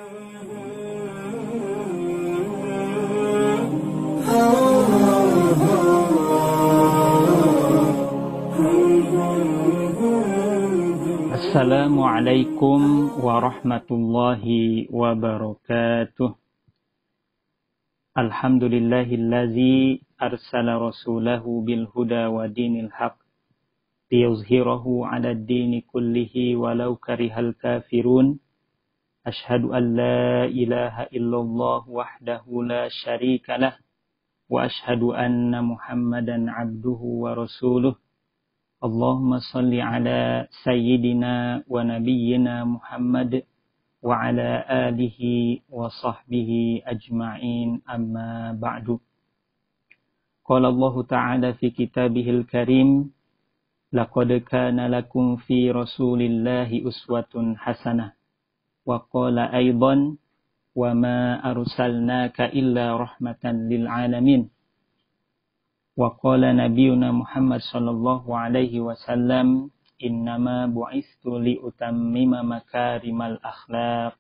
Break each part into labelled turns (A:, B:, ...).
A: Assalamualaikum warahmatullahi wabarakatuh. Alhamdulillahillazi arsala rasulahu bil huda wa dinil haq liyuzhirahu 'ala ad-dini kullihi walau karihal kafirun. Ashhadu an la ilaha illallah wahdahu la syarikalah wa ashhadu anna Muhammadan 'abduhu wa rasuluh. Allahumma salli ala sayyidina wa nabiyyina Muhammad wa ala alihi wa sahbihi ajma'in, amma ba'du. Qala Allah Ta'ala fi kitabihil karim, laqad kana lakum fi rasulillahi uswatun hasanah. Wa qala aidan, wa ma arsalnaka illa rahmatan lil alamin. Wa qala nabiyuna Muhammad sallallahu alaihi wasallam, innama bu'istu li utammima makarimal akhlaq.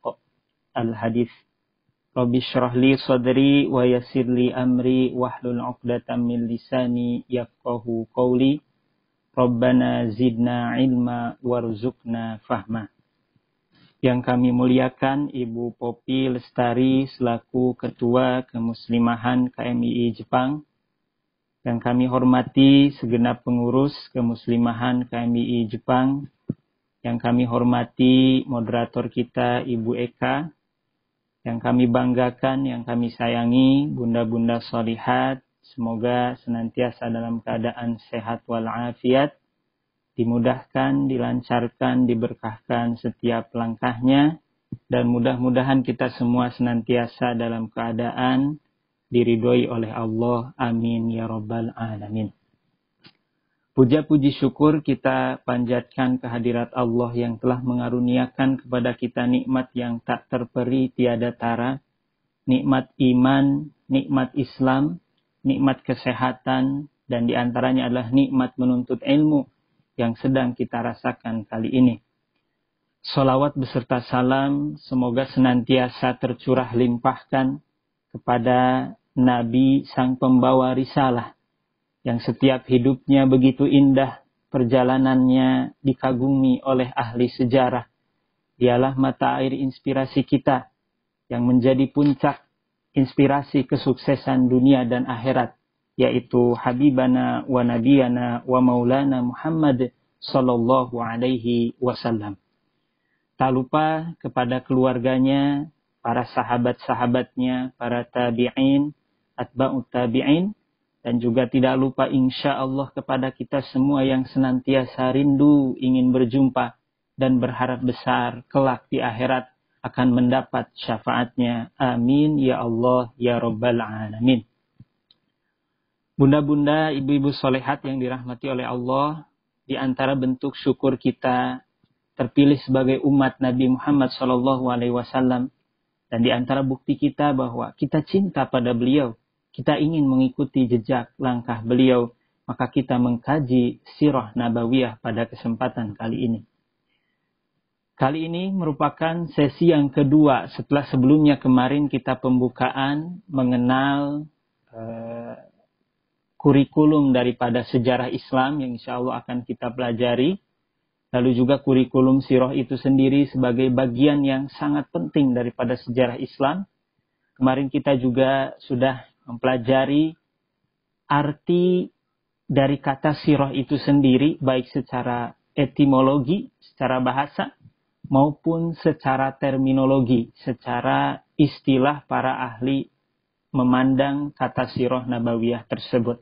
A: Al-hadis. Rabbi shrah li sadri wa yassir li amri wahlul 'uqdatam min lisani yafqahu qawli. Rabbana zidna ilma warzuqna fahma. Yang kami muliakan Ibu Popi Lestari selaku Ketua Kemuslimahan KMII Jepang. Yang kami hormati segenap pengurus Kemuslimahan KMII Jepang. Yang kami hormati moderator kita Ibu Eka. Yang kami banggakan, yang kami sayangi bunda-bunda sholihat. Semoga senantiasa dalam keadaan sehat walafiat. Dimudahkan, dilancarkan, diberkahkan setiap langkahnya. Dan mudah-mudahan kita semua senantiasa dalam keadaan diridhoi oleh Allah. Amin ya rabbal alamin. Puja-puji syukur kita panjatkan kehadirat Allah yang telah mengaruniakan kepada kita nikmat yang tak terperi tiada tara. Nikmat iman, nikmat Islam, nikmat kesehatan, dan diantaranya adalah nikmat menuntut ilmu yang sedang kita rasakan kali ini. Salawat beserta salam semoga senantiasa tercurah limpahkan kepada Nabi sang pembawa risalah yang setiap hidupnya begitu indah, perjalanannya dikagumi oleh ahli sejarah. Dialah mata air inspirasi kita yang menjadi puncak inspirasi kesuksesan dunia dan akhirat, yaitu Habibana wa Nabiyana wa Maulana Muhammad sallallahu alaihi wasallam. Tak lupa kepada keluarganya, para sahabat-sahabatnya, para tabi'in, atba'ut tabi'in, dan juga tidak lupa insya Allah kepada kita semua yang senantiasa rindu ingin berjumpa dan berharap besar kelak di akhirat akan mendapat syafaatnya. Amin ya Allah ya rabbal alamin. Bunda-bunda, ibu-ibu solehat yang dirahmati oleh Allah, di antara bentuk syukur kita terpilih sebagai umat Nabi Muhammad SAW, dan di antara bukti kita bahwa kita cinta pada beliau, kita ingin mengikuti jejak langkah beliau, maka kita mengkaji sirah nabawiyah pada kesempatan kali ini. Kali ini merupakan sesi yang kedua setelah sebelumnya kemarin kita pembukaan mengenal kurikulum daripada sejarah Islam yang insya Allah akan kita pelajari. Lalu juga kurikulum sirah itu sendiri sebagai bagian yang sangat penting daripada sejarah Islam. Kemarin kita juga sudah mempelajari arti dari kata sirah itu sendiri, baik secara etimologi, secara bahasa, maupun secara terminologi, secara istilah para ahli memandang kata sirah nabawiyah tersebut.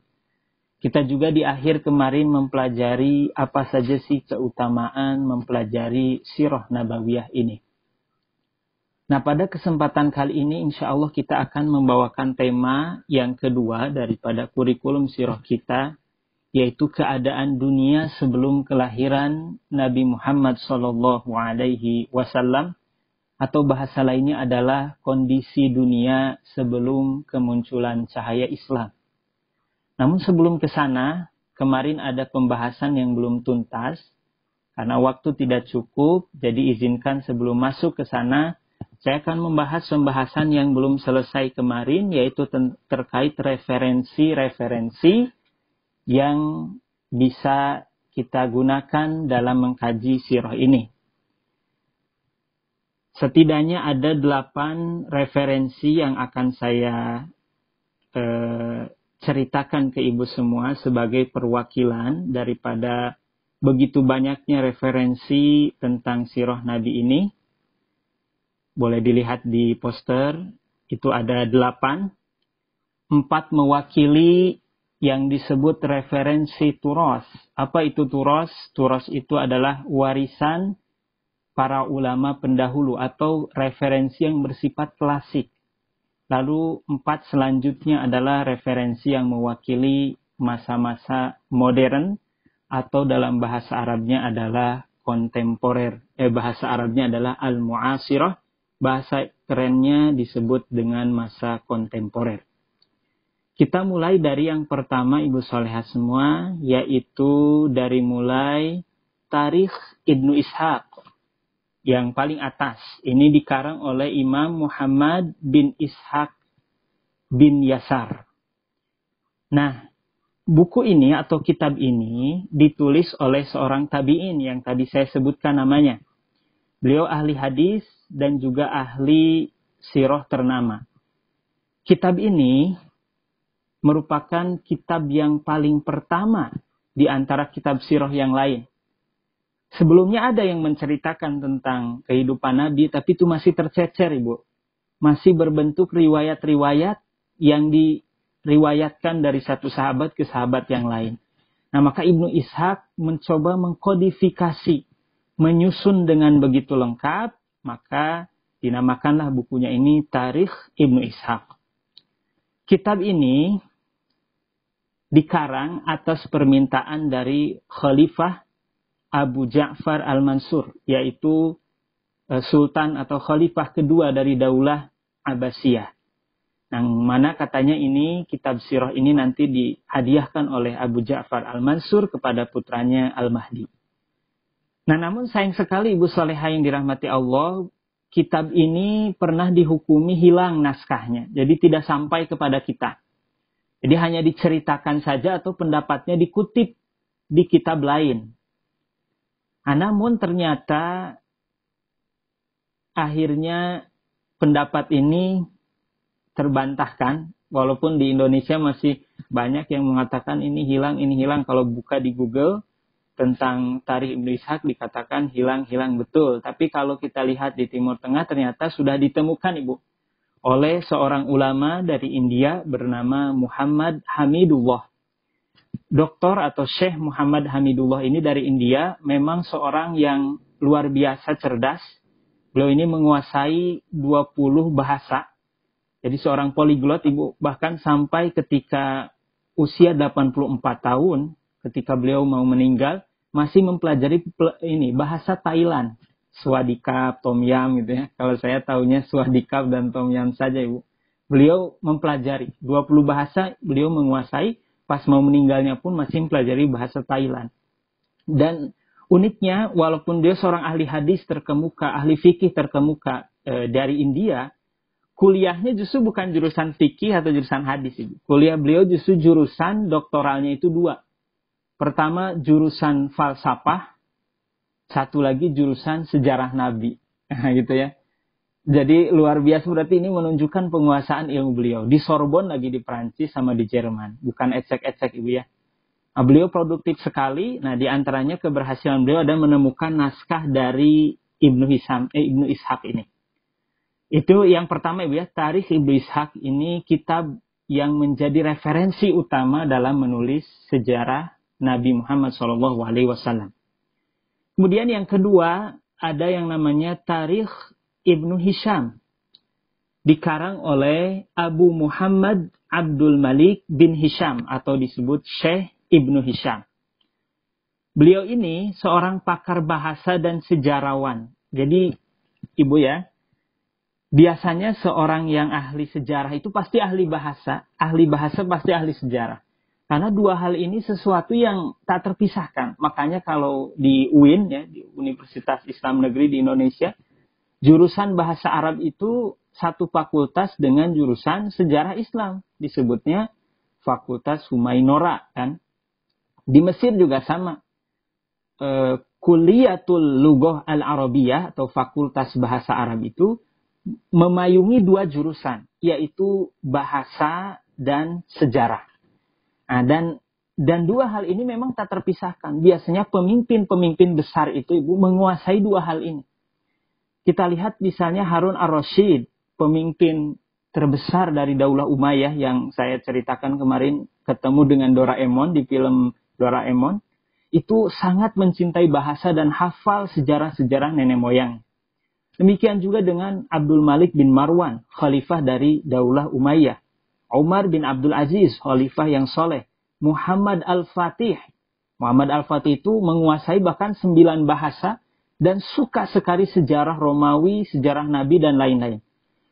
A: Kita juga di akhir kemarin mempelajari apa saja sih keutamaan mempelajari sirah nabawiyah ini. Nah, pada kesempatan kali ini insya Allah kita akan membawakan tema yang kedua daripada kurikulum sirah kita, yaitu keadaan dunia sebelum kelahiran Nabi Muhammad SAW, atau bahasa lainnya adalah kondisi dunia sebelum kemunculan cahaya Islam. Namun sebelum ke sana, kemarin ada pembahasan yang belum tuntas, karena waktu tidak cukup, jadi izinkan sebelum masuk ke sana, Saya akan membahas pembahasan yang belum selesai kemarin, yaitu terkait referensi-referensi yang bisa kita gunakan dalam mengkaji sirah ini. Setidaknya ada 8 referensi yang akan saya ceritakan ke ibu semua sebagai perwakilan daripada begitu banyaknya referensi tentang sirah Nabi ini. Boleh dilihat di poster, itu ada 8. 4 mewakili yang disebut referensi turos. Apa itu turos? Turos itu adalah warisan para ulama pendahulu atau referensi yang bersifat klasik. Lalu 4 selanjutnya adalah referensi yang mewakili masa-masa modern atau dalam bahasa Arabnya adalah kontemporer. Bahasa Arabnya adalah al-mu'asirah. Bahasa kerennya disebut dengan masa kontemporer. Kita mulai dari yang pertama Ibu Soleha semua, yaitu dari mulai Tarikh Ibnu Ishaq. Yang paling atas, ini dikarang oleh Imam Muhammad bin Ishaq bin Yasar. Nah, buku ini atau kitab ini ditulis oleh seorang tabi'in yang tadi saya sebutkan namanya. Beliau ahli hadis dan juga ahli sirah ternama. Kitab ini merupakan kitab yang paling pertama di antara kitab sirah yang lain. Sebelumnya ada yang menceritakan tentang kehidupan Nabi, tapi itu masih tercecer, Ibu. Masih berbentuk riwayat-riwayat yang diriwayatkan dari satu sahabat ke sahabat yang lain. Nah, maka Ibnu Ishaq mencoba mengkodifikasi, menyusun dengan begitu lengkap, maka dinamakanlah bukunya ini Tarikh Ibnu Ishaq. Kitab ini dikarang atas permintaan dari Khalifah Abu Ja'far Al-Mansur, yaitu Sultan atau Khalifah kedua dari Daulah Abbasiyah. Yang mana katanya ini, kitab sirah ini nanti dihadiahkan oleh Abu Ja'far Al-Mansur kepada putranya Al-Mahdi. Nah, namun sayang sekali Ibu Soleha yang dirahmati Allah, kitab ini pernah dihukumi hilang naskahnya. Jadi tidak sampai kepada kita. Jadi hanya diceritakan saja atau pendapatnya dikutip di kitab lain. Nah, namun ternyata akhirnya pendapat ini terbantahkan. Walaupun di Indonesia masih banyak yang mengatakan ini hilang. Kalau buka di Google tentang Tarikh Ibnu Ishaq dikatakan hilang betul. Tapi kalau kita lihat di Timur Tengah ternyata sudah ditemukan, Ibu, oleh seorang ulama dari India bernama Muhammad Hamidullah. Doktor atau Syekh Muhammad Hamidullah ini dari India memang seorang yang luar biasa cerdas. Beliau ini menguasai 20 bahasa. Jadi seorang poliglot, Ibu, bahkan sampai ketika usia 84 tahun, ketika beliau mau meninggal, masih mempelajari bahasa Thailand. Swadikap, Tom Yam gitu ya. Kalau saya taunya Swadikap dan Tom Yam saja, Ibu. Beliau mempelajari 20 bahasa, beliau menguasai, pas mau meninggalnya pun masih mempelajari bahasa Thailand. Dan uniknya, walaupun dia seorang ahli hadis terkemuka, ahli fikih terkemuka dari India, kuliahnya justru bukan jurusan fikih atau jurusan hadis, Ibu. Kuliah beliau justru jurusan doktoralnya itu 2. Pertama jurusan falsafah, satu lagi jurusan sejarah Nabi. Gitu ya. Jadi luar biasa, berarti ini menunjukkan penguasaan ilmu beliau. Di Sorbonne lagi di Perancis sama di Jerman. Bukan ecek-ecek, Ibu ya. Nah, beliau produktif sekali. Nah, di antaranya keberhasilan beliau ada menemukan naskah dari Ibnu Ishaq ini. Itu yang pertama, Ibu ya. Tarikh Ibnu Ishaq ini kitab yang menjadi referensi utama dalam menulis sejarah Nabi Muhammad SAW. Kemudian yang kedua, ada yang namanya Tarikh Ibnu Hisham. Dikarang oleh Abu Muhammad Abdul Malik bin Hisham atau disebut Syekh Ibnu Hisham. Beliau ini seorang pakar bahasa dan sejarawan. Jadi, Ibu ya, biasanya seorang yang ahli sejarah itu pasti ahli bahasa pasti ahli sejarah. Karena 2 hal ini sesuatu yang tak terpisahkan. Makanya kalau di UIN, ya, di Universitas Islam Negeri di Indonesia, Jurusan bahasa Arab itu satu fakultas dengan jurusan sejarah Islam. Disebutnya Fakultas Humainora kan. Di Mesir juga sama. Kuliatul Lughah Al-Arabiyah atau Fakultas Bahasa Arab itu memayungi dua jurusan, yaitu bahasa dan sejarah. Nah, dan dua hal ini memang tak terpisahkan. Biasanya pemimpin-pemimpin besar itu Ibu menguasai dua hal ini. Kita lihat misalnya Harun ar-Rasyid, pemimpin terbesar dari Daulah Umayyah yang saya ceritakan kemarin, ketemu dengan Doraemon di film Doraemon, itu sangat mencintai bahasa dan hafal sejarah-sejarah nenek moyang. Demikian juga dengan Abdul Malik bin Marwan, khalifah dari Daulah Umayyah. Umar bin Abdul Aziz, khalifah yang soleh. Muhammad Al-Fatih. Muhammad Al-Fatih itu menguasai bahkan 9 bahasa dan suka sekali sejarah Romawi, sejarah Nabi, dan lain-lain.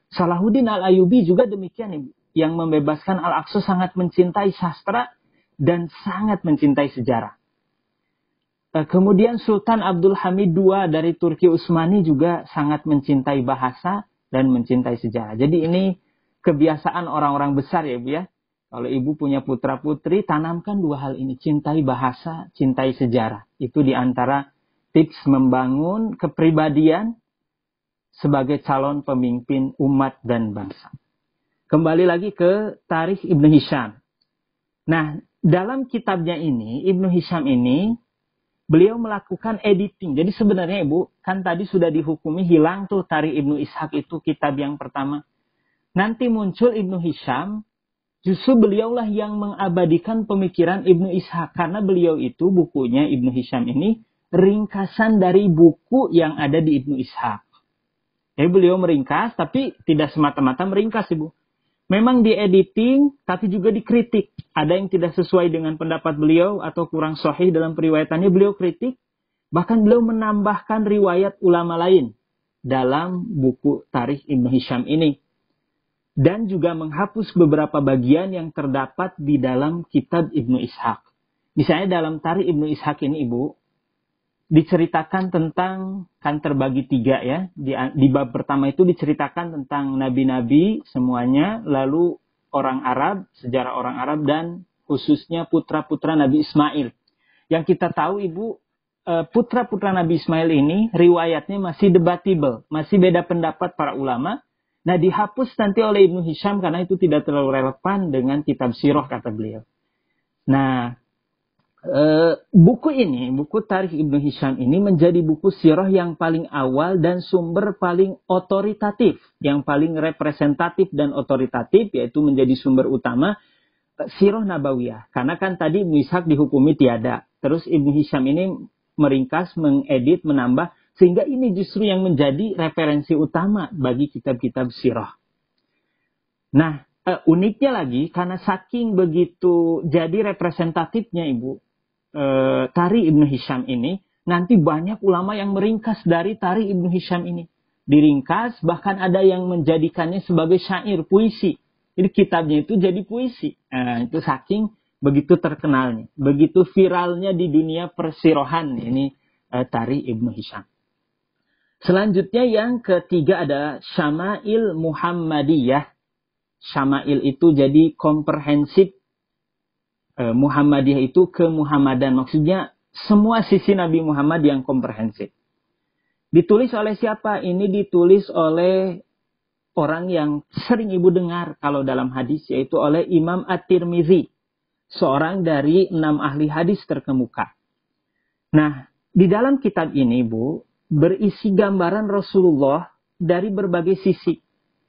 A: Salahuddin Al-Ayyubi juga demikian, Ibu. Yang membebaskan Al-Aqsa sangat mencintai sastra dan sangat mencintai sejarah. Kemudian Sultan Abdul Hamid II dari Turki Utsmani juga sangat mencintai bahasa dan mencintai sejarah. Jadi ini kebiasaan orang-orang besar ya Ibu ya. Kalau Ibu punya putra-putri, tanamkan dua hal ini. Cintai bahasa, cintai sejarah. Itu diantara tips membangun kepribadian sebagai calon pemimpin umat dan bangsa. Kembali lagi ke Tarikh Ibnu Hisham. Nah, dalam kitabnya ini, Ibnu Hisham ini, beliau melakukan editing. Jadi sebenarnya Ibu, kan tadi sudah dihukumi hilang tuh Tarikh Ibnu Ishaq itu kitab yang pertama. Nanti muncul Ibnu Hisham, justru beliaulah yang mengabadikan pemikiran Ibnu Ishaq. Karena beliau itu, bukunya Ibnu Hisham ini, ringkasan dari buku yang ada di Ibnu Ishaq. Jadi beliau meringkas, tapi tidak semata-mata meringkas Ibu. Memang diediting, tapi juga dikritik. Ada yang tidak sesuai dengan pendapat beliau atau kurang sahih dalam periwayatannya, beliau kritik. Bahkan beliau menambahkan riwayat ulama lain dalam buku Tarikh Ibnu Hisham ini. Dan juga menghapus beberapa bagian yang terdapat di dalam kitab Ibnu Ishaq. Misalnya dalam Tarikh Ibnu Ishaq ini Ibu, diceritakan tentang, kan terbagi 3 ya. Di bab pertama itu diceritakan tentang nabi-nabi semuanya, lalu orang Arab, sejarah orang Arab, dan khususnya putra-putra Nabi Ismail. Yang kita tahu Ibu, putra-putra Nabi Ismail ini riwayatnya masih debatable, masih beda pendapat para ulama. Nah, dihapus nanti oleh Ibnu Hisham karena itu tidak terlalu relevan dengan kitab sirah kata beliau. Nah, buku ini, buku Tarikh Ibnu Hisham ini menjadi buku sirah yang paling awal dan sumber paling otoritatif, yang paling representatif dan otoritatif, yaitu menjadi sumber utama sirah Nabawiyah. Karena kan tadi Ibnu Ishaq dihukumi tiada. Terus Ibnu Hisham ini meringkas, mengedit, menambah, sehingga ini justru yang menjadi referensi utama bagi kitab-kitab sirah. Nah, uniknya lagi, karena saking begitu jadi representatifnya Ibu, Tarikh Ibnu Hisham ini, nanti banyak ulama yang meringkas dari Tarikh Ibnu Hisham ini. Diringkas, bahkan ada yang menjadikannya sebagai syair, puisi. Jadi kitabnya itu jadi puisi. Nah, itu saking begitu terkenalnya, begitu viralnya di dunia persirohan ini Tarikh Ibnu Hisham. Selanjutnya yang ketiga ada Syama'il Muhammadiyah. Syama'il itu jadi komprehensif. Muhammadiyah itu kemuhammadan. Maksudnya semua sisi Nabi Muhammad yang komprehensif. Ditulis oleh siapa? Ini ditulis oleh orang yang sering Ibu dengar kalau dalam hadis, yaitu oleh Imam At-Tirmizi. Seorang dari 6 ahli hadis terkemuka. Nah, di dalam kitab ini Bu, berisi gambaran Rasulullah dari berbagai sisi.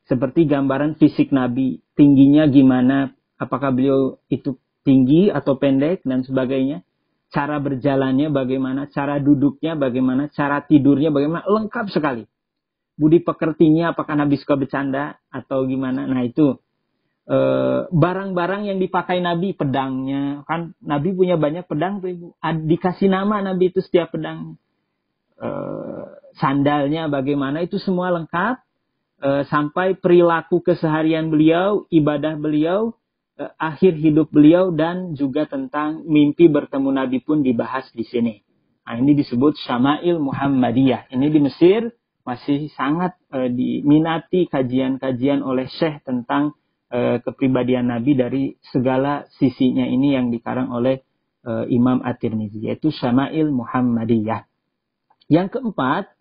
A: Seperti gambaran fisik Nabi, tingginya gimana, apakah beliau itu tinggi atau pendek dan sebagainya. Cara berjalannya bagaimana, cara duduknya bagaimana, cara tidurnya bagaimana, lengkap sekali. Budi pekertinya apakah Nabi suka bercanda atau gimana. Nah itu barang-barang yang dipakai Nabi, pedangnya. Kan Nabi punya banyak pedang tuh Ibu. Dikasih nama Nabi itu setiap pedang. Sandalnya bagaimana, itu semua lengkap. Sampai perilaku keseharian beliau, ibadah beliau, akhir hidup beliau, dan juga tentang mimpi bertemu Nabi pun dibahas di sini. Nah, ini disebut Syama'il Muhammadiyah. Ini di Mesir, masih sangat diminati kajian-kajian oleh Syekh tentang kepribadian Nabi dari segala sisinya ini yang dikarang oleh Imam At-Tirmizi, yaitu Syama'il Muhammadiyah. Yang keempat,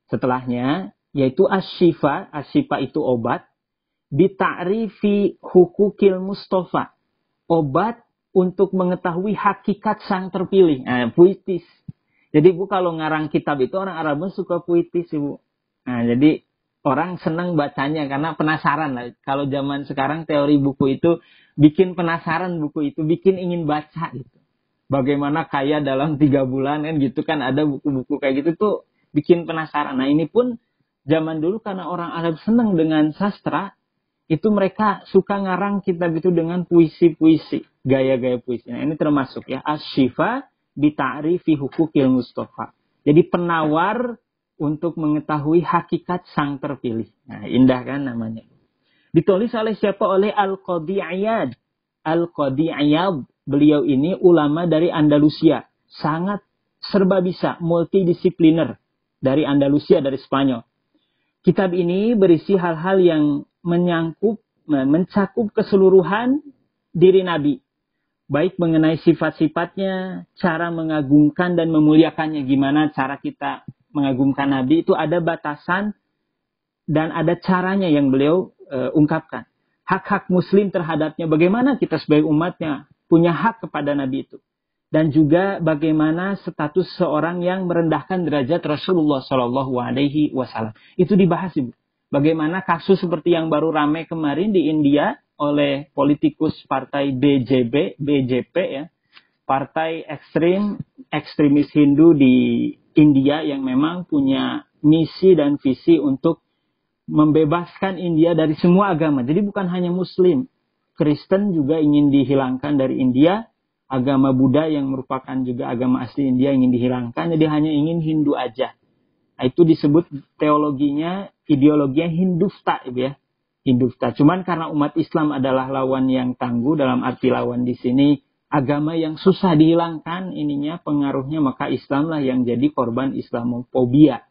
A: setelahnya, yaitu Asy-Syifa. Asy-Syifa itu obat. Bita'rifi hukukil Mustafa. Obat untuk mengetahui hakikat sang terpilih. Nah, puitis. Jadi Bu, kalau ngarang kitab itu orang Arab suka puitis, Ibu. Nah, jadi orang senang bacanya karena penasaran lah. Kalau zaman sekarang teori buku itu bikin penasaran, buku itu bikin ingin baca gitu. Bagaimana kaya dalam 3 bulan kan gitu kan, ada buku-buku kayak gitu tuh bikin penasaran. Nah, ini pun zaman dulu karena orang Arab senang dengan sastra, itu mereka suka ngarang kitab itu dengan puisi-puisi, gaya-gaya puisi. Nah, ini termasuk ya Asy-Syifa bi ta'rifi hukukil Mustafa. Jadi penawar untuk mengetahui hakikat sang terpilih. Nah, indah kan namanya. Ditulis oleh siapa? Oleh Al-Qadhi Iyad. Al-Qadhi Iyad. Beliau ini ulama dari Andalusia. Sangat serba bisa, multidisipliner. Dari Andalusia, dari Spanyol. Kitab ini berisi hal-hal yang mencakup keseluruhan diri Nabi. Baik mengenai sifat-sifatnya, cara mengagungkan dan memuliakannya. Gimana cara kita mengagungkan Nabi, itu ada batasan dan ada caranya yang beliau ungkapkan. Hak-hak muslim terhadapnya, bagaimana kita sebagai umatnya punya hak kepada Nabi itu. Dan juga bagaimana status seorang yang merendahkan derajat Rasulullah SAW. Itu dibahas, Ibu. Bagaimana kasus seperti yang baru ramai kemarin di India oleh politikus partai BJP ya. Partai ekstremis Hindu di India yang memang punya misi dan visi untuk membebaskan India dari semua agama. Jadi bukan hanya Muslim. Kristen juga ingin dihilangkan dari India. Agama Buddha yang merupakan juga agama asli India ingin dihilangkan. Jadi hanya ingin Hindu aja. Nah, itu disebut teologinya, ideologinya Hindufta. Ya. Hindufta. Cuman karena umat Islam adalah lawan yang tangguh, dalam arti lawan di sini agama yang susah dihilangkan ininya, pengaruhnya, maka Islamlah yang jadi korban Islamofobia.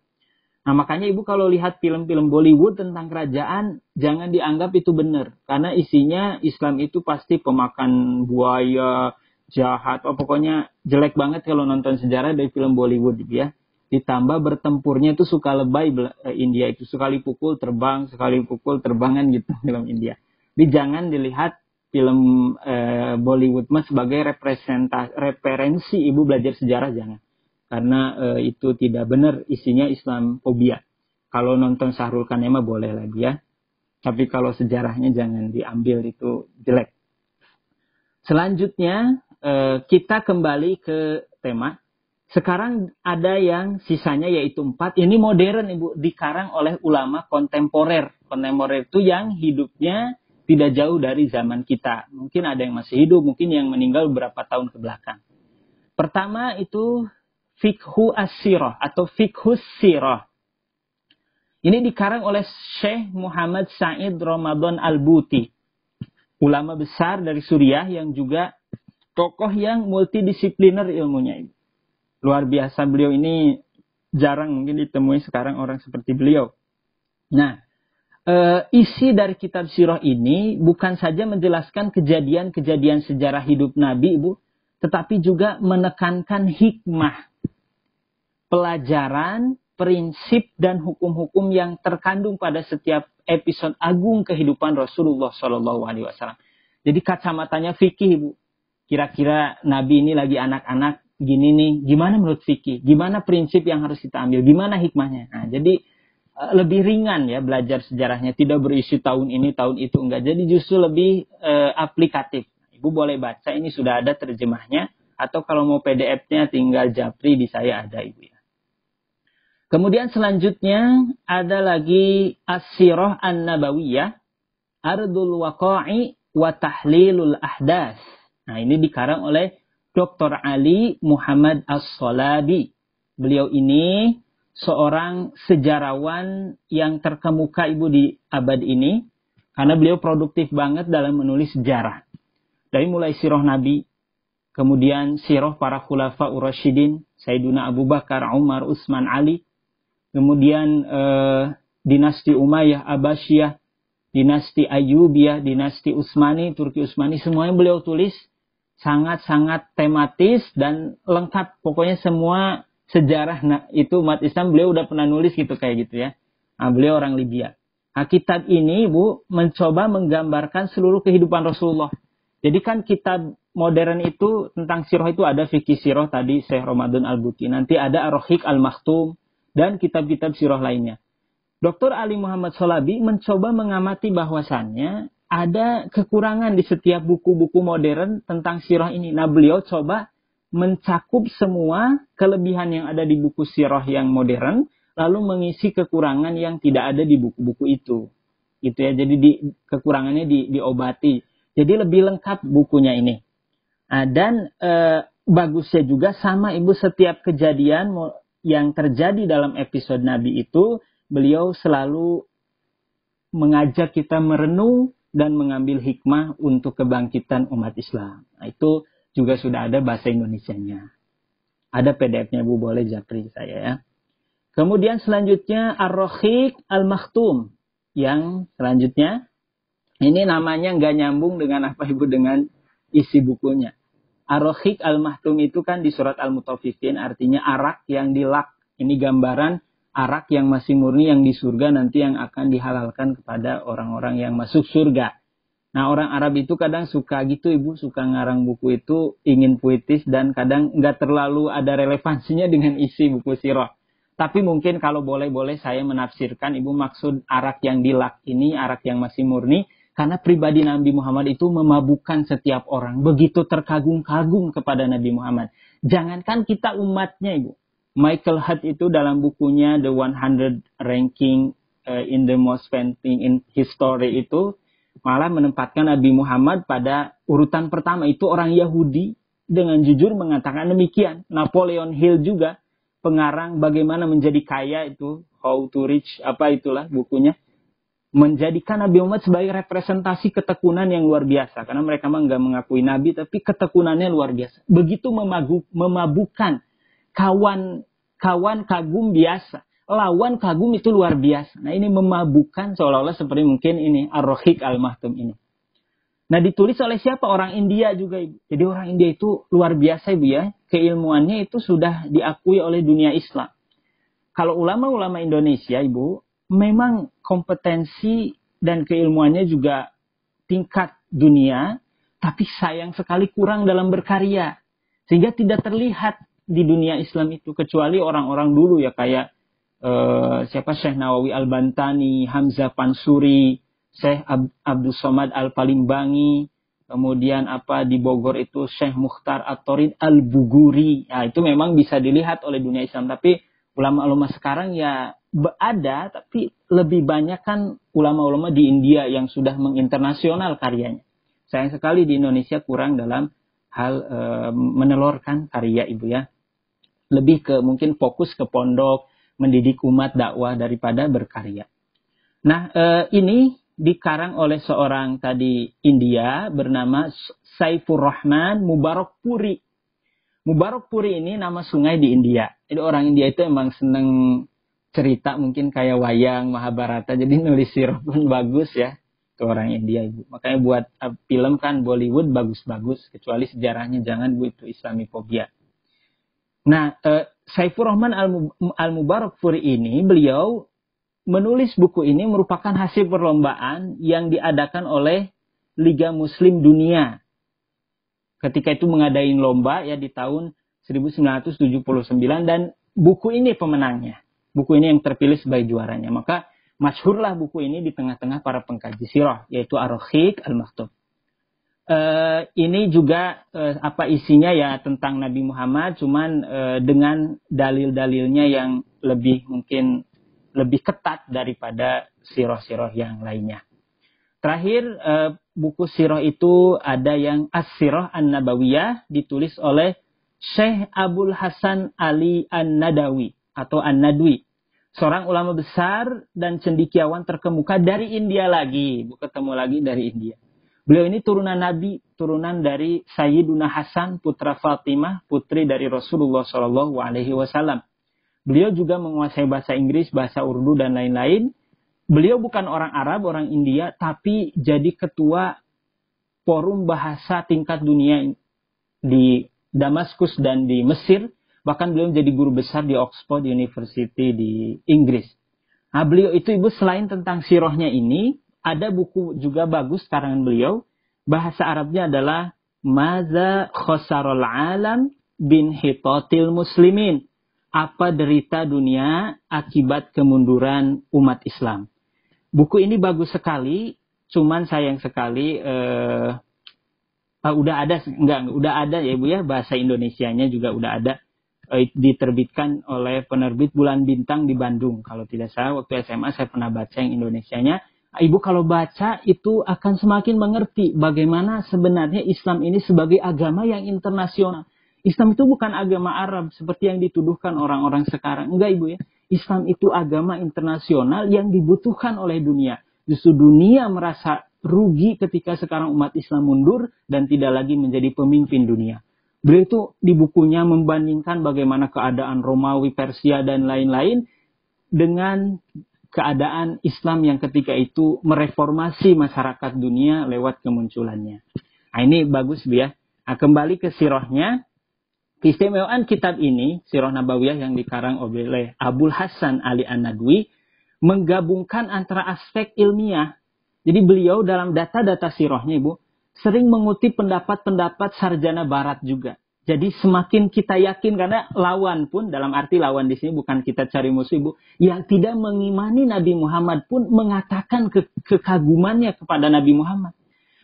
A: Nah, makanya Ibu kalau lihat film-film Bollywood tentang kerajaan, jangan dianggap itu benar. Karena isinya Islam itu pasti pemakan buaya, jahat, pokoknya jelek banget kalau nonton sejarah dari film Bollywood ya. Ditambah bertempurnya itu suka lebay India itu. Sekali pukul terbangan gitu film India. Jadi jangan dilihat film Bollywood sebagai referensi Ibu belajar sejarah, jangan. Karena itu tidak benar, isinya Islamofobia. Kalau nonton Syahrul Khan mah boleh lagi ya. Tapi kalau sejarahnya jangan diambil, itu jelek. Selanjutnya kita kembali ke tema. Sekarang ada yang sisanya yaitu 4. Ini modern Ibu, dikarang oleh ulama kontemporer. Kontemporer itu yang hidupnya tidak jauh dari zaman kita. Mungkin ada yang masih hidup, mungkin yang meninggal beberapa tahun ke belakang. Pertama itu Fiqhu As-Sirah atau Fiqhus Sirah. Ini dikarang oleh Syekh Muhammad Said Ramadan Al-Buti. Ulama besar dari Suriah yang juga tokoh yang multidisipliner ilmunya. Luar biasa, beliau ini jarang mungkin ditemui sekarang orang seperti beliau. Nah, isi dari kitab Sirah ini bukan saja menjelaskan kejadian-kejadian sejarah hidup Nabi, Ibu, tetapi juga menekankan hikmah, pelajaran, prinsip, dan hukum-hukum yang terkandung pada setiap episode agung kehidupan Rasulullah SAW. Jadi kacamatanya fikih, Ibu. Kira-kira Nabi ini lagi anak-anak gini nih, gimana menurut fikih? Gimana prinsip yang harus kita ambil? Gimana hikmahnya? Nah, jadi lebih ringan ya belajar sejarahnya. Tidak berisi tahun ini, tahun itu. Enggak. Jadi justru lebih aplikatif. Ibu boleh baca, ini sudah ada terjemahnya. Atau kalau mau PDF-nya tinggal japri, di saya ada Ibu ya. Kemudian selanjutnya ada lagi As-Sirah An-Nabawiyah, Ardul Waqa'i wa Tahlilul Ahdas. Nah, ini dikarang oleh Dr. Ali Muhammad As-Salabi. Beliau ini seorang sejarawan yang terkemuka Ibu di abad ini. Karena beliau produktif banget dalam menulis sejarah. Dari mulai sirah Nabi, kemudian sirah para khulafa ur-rasyidin, Sayyiduna Abu Bakar, Umar, Utsman, Ali. kemudian dinasti Umayyah, Abbasiyah, dinasti Ayyubiyah, dinasti Utsmani, Turki Utsmani, semuanya beliau tulis sangat-sangat tematis dan lengkap. Pokoknya semua sejarah itu umat Islam beliau udah pernah nulis gitu kayak gitu ya. Nah, beliau orang Libya. Nah, kitab ini Bu mencoba menggambarkan seluruh kehidupan Rasulullah. Jadi kan kitab modern itu tentang sirah itu ada fikih sirah tadi Syekh Ramadan Al-Buti. Nanti ada Ar-Rahiq Al-Makhtum dan kitab-kitab sirah lainnya. Dr. Ali Muhammad Shalabi mencoba mengamati bahwasannya ada kekurangan di setiap buku-buku modern tentang sirah ini. Nah, beliau coba mencakup semua kelebihan yang ada di buku sirah yang modern, lalu mengisi kekurangan yang tidak ada di buku-buku itu. Gitu ya. Jadi kekurangannya diobati. Jadi lebih lengkap bukunya ini. Nah, dan bagusnya juga sama Ibu, setiap kejadian yang terjadi dalam episode Nabi itu, beliau selalu mengajak kita merenung dan mengambil hikmah untuk kebangkitan umat Islam. Nah, itu juga sudah ada bahasa Indonesianya. Ada PDF-nya Bu, boleh japri saya ya. Kemudian selanjutnya Ar-Rahiq Al-Makhtum. Yang selanjutnya, ini namanya nggak nyambung dengan apa Ibu, dengan isi bukunya. Ar-Rahiq Al-Makhtum itu kan di surat Al-Mutaffifin, artinya arak yang dilak. Ini gambaran arak yang masih murni yang di surga nanti yang akan dihalalkan kepada orang-orang yang masuk surga. Nah, orang Arab itu kadang suka gitu Ibu, suka ngarang buku itu ingin puitis dan kadang nggak terlalu ada relevansinya dengan isi buku sirah. Tapi mungkin kalau boleh-boleh saya menafsirkan Ibu, maksud arak yang dilak ini arak yang masih murni karena pribadi Nabi Muhammad itu memabukkan setiap orang. Begitu terkagum-kagum kepada Nabi Muhammad. Jangankan kita umatnya Ibu. Michael Hart itu dalam bukunya The 100 Ranking in the Most Painting in History itu malah menempatkan Nabi Muhammad pada urutan pertama. Itu orang Yahudi dengan jujur mengatakan demikian. Napoleon Hill juga pengarang bagaimana menjadi kaya itu, How to Rich, apa itulah bukunya, menjadikan Nabi Muhammad sebagai representasi ketekunan yang luar biasa. Karena mereka memang nggak mengakui Nabi, tapi ketekunannya luar biasa. Begitu memabukkan. Kawan kagum biasa. Lawan kagum itu luar biasa. Nah, ini memabukkan seolah-olah seperti mungkin ini Ar-Rahiq Al-Makhtum ini. Nah, ditulis oleh siapa? Orang India juga Ibu. Jadi orang India itu luar biasa Ibu ya. Keilmuannya itu sudah diakui oleh dunia Islam. Kalau ulama-ulama Indonesia Ibu, memang kompetensi dan keilmuannya juga tingkat dunia, tapi sayang sekali kurang dalam berkarya. Sehingga tidak terlihat di dunia Islam itu, kecuali orang-orang dulu ya kayak siapa Syekh Nawawi Al-Bantani, Hamzah Pansuri, Syekh Abdul Somad Al-Palimbangi, kemudian apa di Bogor itu Syekh Mukhtar At-Torid Al-Buguri. Nah, itu memang bisa dilihat oleh dunia Islam, tapi ulama-ulama sekarang ya ada, tapi lebih banyak kan ulama-ulama di India yang sudah menginternasional karyanya. Sayang sekali di Indonesia kurang dalam hal menelurkan karya Ibu ya. Lebih ke mungkin fokus ke pondok, mendidik umat dakwah daripada berkarya. Nah, ini dikarang oleh seorang tadi India bernama Saifur Rahman Mubarakpuri. Mubarakpuri ini nama sungai di India. Jadi orang India itu emang seneng cerita mungkin kayak wayang, Mahabharata. Jadi nulis sirah pun bagus ya. Itu orang India Ibu. Makanya buat film kan Bollywood bagus-bagus. Kecuali sejarahnya jangan Bu, itu Islamifobia. Nah, Saifur Rahman Al-Mubarakpuri ini, beliau menulis buku ini merupakan hasil perlombaan yang diadakan oleh Liga Muslim Dunia. Ketika itu mengadain lomba ya di tahun 1979 dan buku ini pemenangnya. Buku ini yang terpilih sebagai juaranya. Maka masyhurlah buku ini di tengah-tengah para pengkaji sirah, yaitu Ar-Rahiq Al-Makhtum. Ini juga apa isinya ya tentang Nabi Muhammad, cuman dengan dalil-dalilnya yang mungkin lebih ketat daripada sirah-sirah yang lainnya. Terakhir, buku sirah itu ada yang As-Sirah An-Nabawiyah, ditulis oleh Syekh Abdul Hasan Ali An-Nadawi atau An-Nadwi, seorang ulama besar dan cendekiawan terkemuka dari India lagi, ketemu lagi dari India. Beliau ini turunan Nabi, turunan dari Sayyiduna Hasan putra Fatimah, putri dari Rasulullah SAW. Beliau juga menguasai bahasa Inggris, bahasa Urdu, dan lain-lain. Beliau bukan orang Arab, orang India, tapi jadi ketua forum bahasa tingkat dunia di Damaskus dan di Mesir. Bahkan beliau menjadi guru besar di Oxford University di Inggris. Nah, beliau itu Ibu selain tentang sirahnya ini, ada buku juga bagus karangan beliau. Bahasa Arabnya adalah Maza Khosarul Alam bin Hitatil Muslimin. Apa derita dunia akibat kemunduran umat Islam. Buku ini bagus sekali, cuman sayang sekali udah ada ya Ibu ya, bahasa Indonesianya juga udah ada, diterbitkan oleh penerbit Bulan Bintang di Bandung. Kalau tidak salah waktu SMA saya pernah baca yang Indonesianya. Ibu kalau baca itu akan semakin mengerti bagaimana sebenarnya Islam ini sebagai agama yang internasional. Islam itu bukan agama Arab seperti yang dituduhkan orang-orang sekarang. Enggak Ibu ya. Islam itu agama internasional yang dibutuhkan oleh dunia. Justru dunia merasa rugi ketika sekarang umat Islam mundur dan tidak lagi menjadi pemimpin dunia. Beliau itu di bukunya membandingkan bagaimana keadaan Romawi, Persia, dan lain-lain dengan keadaan Islam yang ketika itu mereformasi masyarakat dunia lewat kemunculannya. Nah ini bagus Bu ya. Nah, kembali ke sirahnya. Keistimewaan kitab ini, Sirah Nabawiyah yang dikarang oleh Abul Hasan Ali An-Nadwi, menggabungkan antara aspek ilmiah. Jadi beliau dalam data-data sirahnya Ibu, sering mengutip pendapat-pendapat sarjana barat juga. Jadi semakin kita yakin, karena lawan pun, dalam arti lawan di sini bukan kita cari musuh Ibu, yang tidak mengimani Nabi Muhammad pun mengatakan kekagumannya kepada Nabi Muhammad.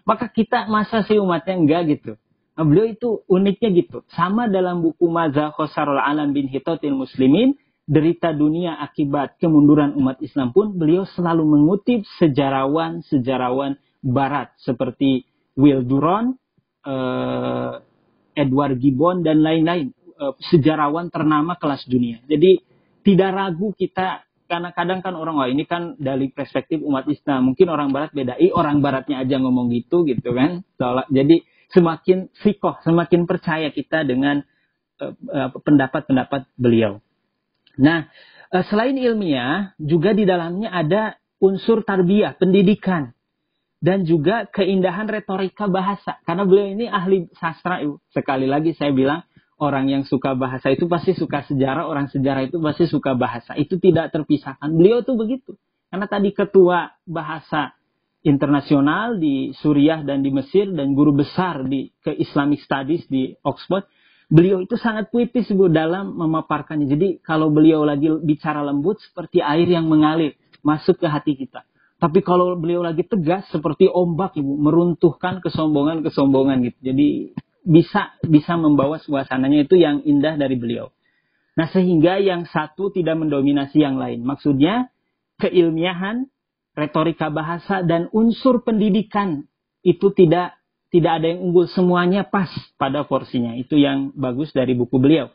A: Maka kita masa sih umatnya enggak gitu. Nah, beliau itu uniknya gitu. Sama dalam buku Maza Khosarul Alam bin Hitatil Muslimin, derita dunia akibat kemunduran umat Islam pun, beliau selalu mengutip sejarawan-sejarawan barat seperti Will Durant, Edward Gibbon, dan lain-lain. Sejarawan ternama kelas dunia. Jadi tidak ragu kita, karena kadang kan orang, wah ini kan dari perspektif umat Islam. Mungkin orang barat beda. Orang baratnya aja ngomong gitu kan. Jadi semakin sikoh, semakin percaya kita dengan pendapat-pendapat beliau. Nah, selain ilmiah, juga di dalamnya ada unsur tarbiyah, pendidikan. Dan juga keindahan retorika bahasa. Karena beliau ini ahli sastra. Sekali lagi saya bilang, orang yang suka bahasa itu pasti suka sejarah, orang sejarah itu pasti suka bahasa. Itu tidak terpisahkan. Beliau tuh begitu. Karena tadi ketua bahasa internasional di Suriah dan di Mesir, dan guru besar ke Islamic Studies di Oxford, beliau itu sangat puitis Bu dalam memaparkannya. Jadi kalau beliau lagi bicara lembut seperti air yang mengalir masuk ke hati kita. Tapi kalau beliau lagi tegas seperti ombak Ibu, meruntuhkan kesombongan gitu. Jadi bisa membawa suasananya, itu yang indah dari beliau. Nah, sehingga yang satu tidak mendominasi yang lain. Maksudnya keilmiahan, retorika bahasa, dan unsur pendidikan itu tidak ada yang unggul, semuanya pas pada porsinya. Itu yang bagus dari buku beliau.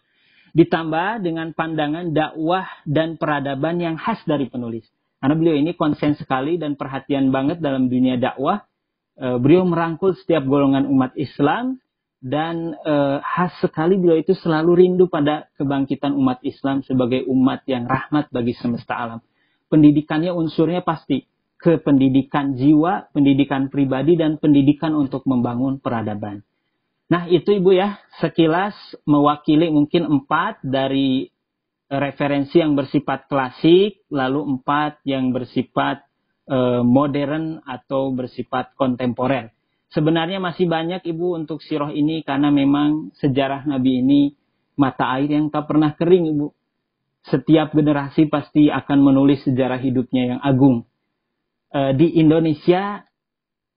A: Ditambah dengan pandangan dakwah dan peradaban yang khas dari penulis. Karena beliau ini konsen sekali dan perhatian banget dalam dunia dakwah. Beliau merangkul setiap golongan umat Islam, dan khas sekali beliau itu selalu rindu pada kebangkitan umat Islam sebagai umat yang rahmat bagi semesta alam. Pendidikannya unsurnya pasti ke pendidikan jiwa, pendidikan pribadi, dan pendidikan untuk membangun peradaban. Nah itu Ibu ya, sekilas mewakili mungkin 4 dari referensi yang bersifat klasik, lalu 4 yang bersifat modern atau bersifat kontemporer. Sebenarnya masih banyak Ibu untuk sirah ini, karena memang sejarah Nabi ini mata air yang tak pernah kering Ibu. Setiap generasi pasti akan menulis sejarah hidupnya yang agung. Di Indonesia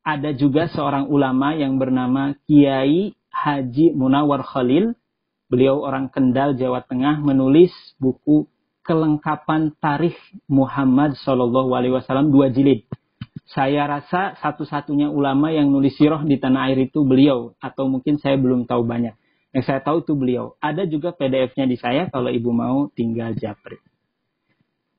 A: ada juga seorang ulama yang bernama Kiai Haji Munawar Khalil. Beliau orang Kendal, Jawa Tengah, menulis buku Kelengkapan Tarikh Muhammad SAW 2 jilid. Saya rasa satu-satunya ulama yang nulis sirah di tanah air itu beliau, atau mungkin saya belum tahu banyak. Yang saya tahu itu beliau. Ada juga PDF-nya di saya, kalau Ibu mau tinggal japri.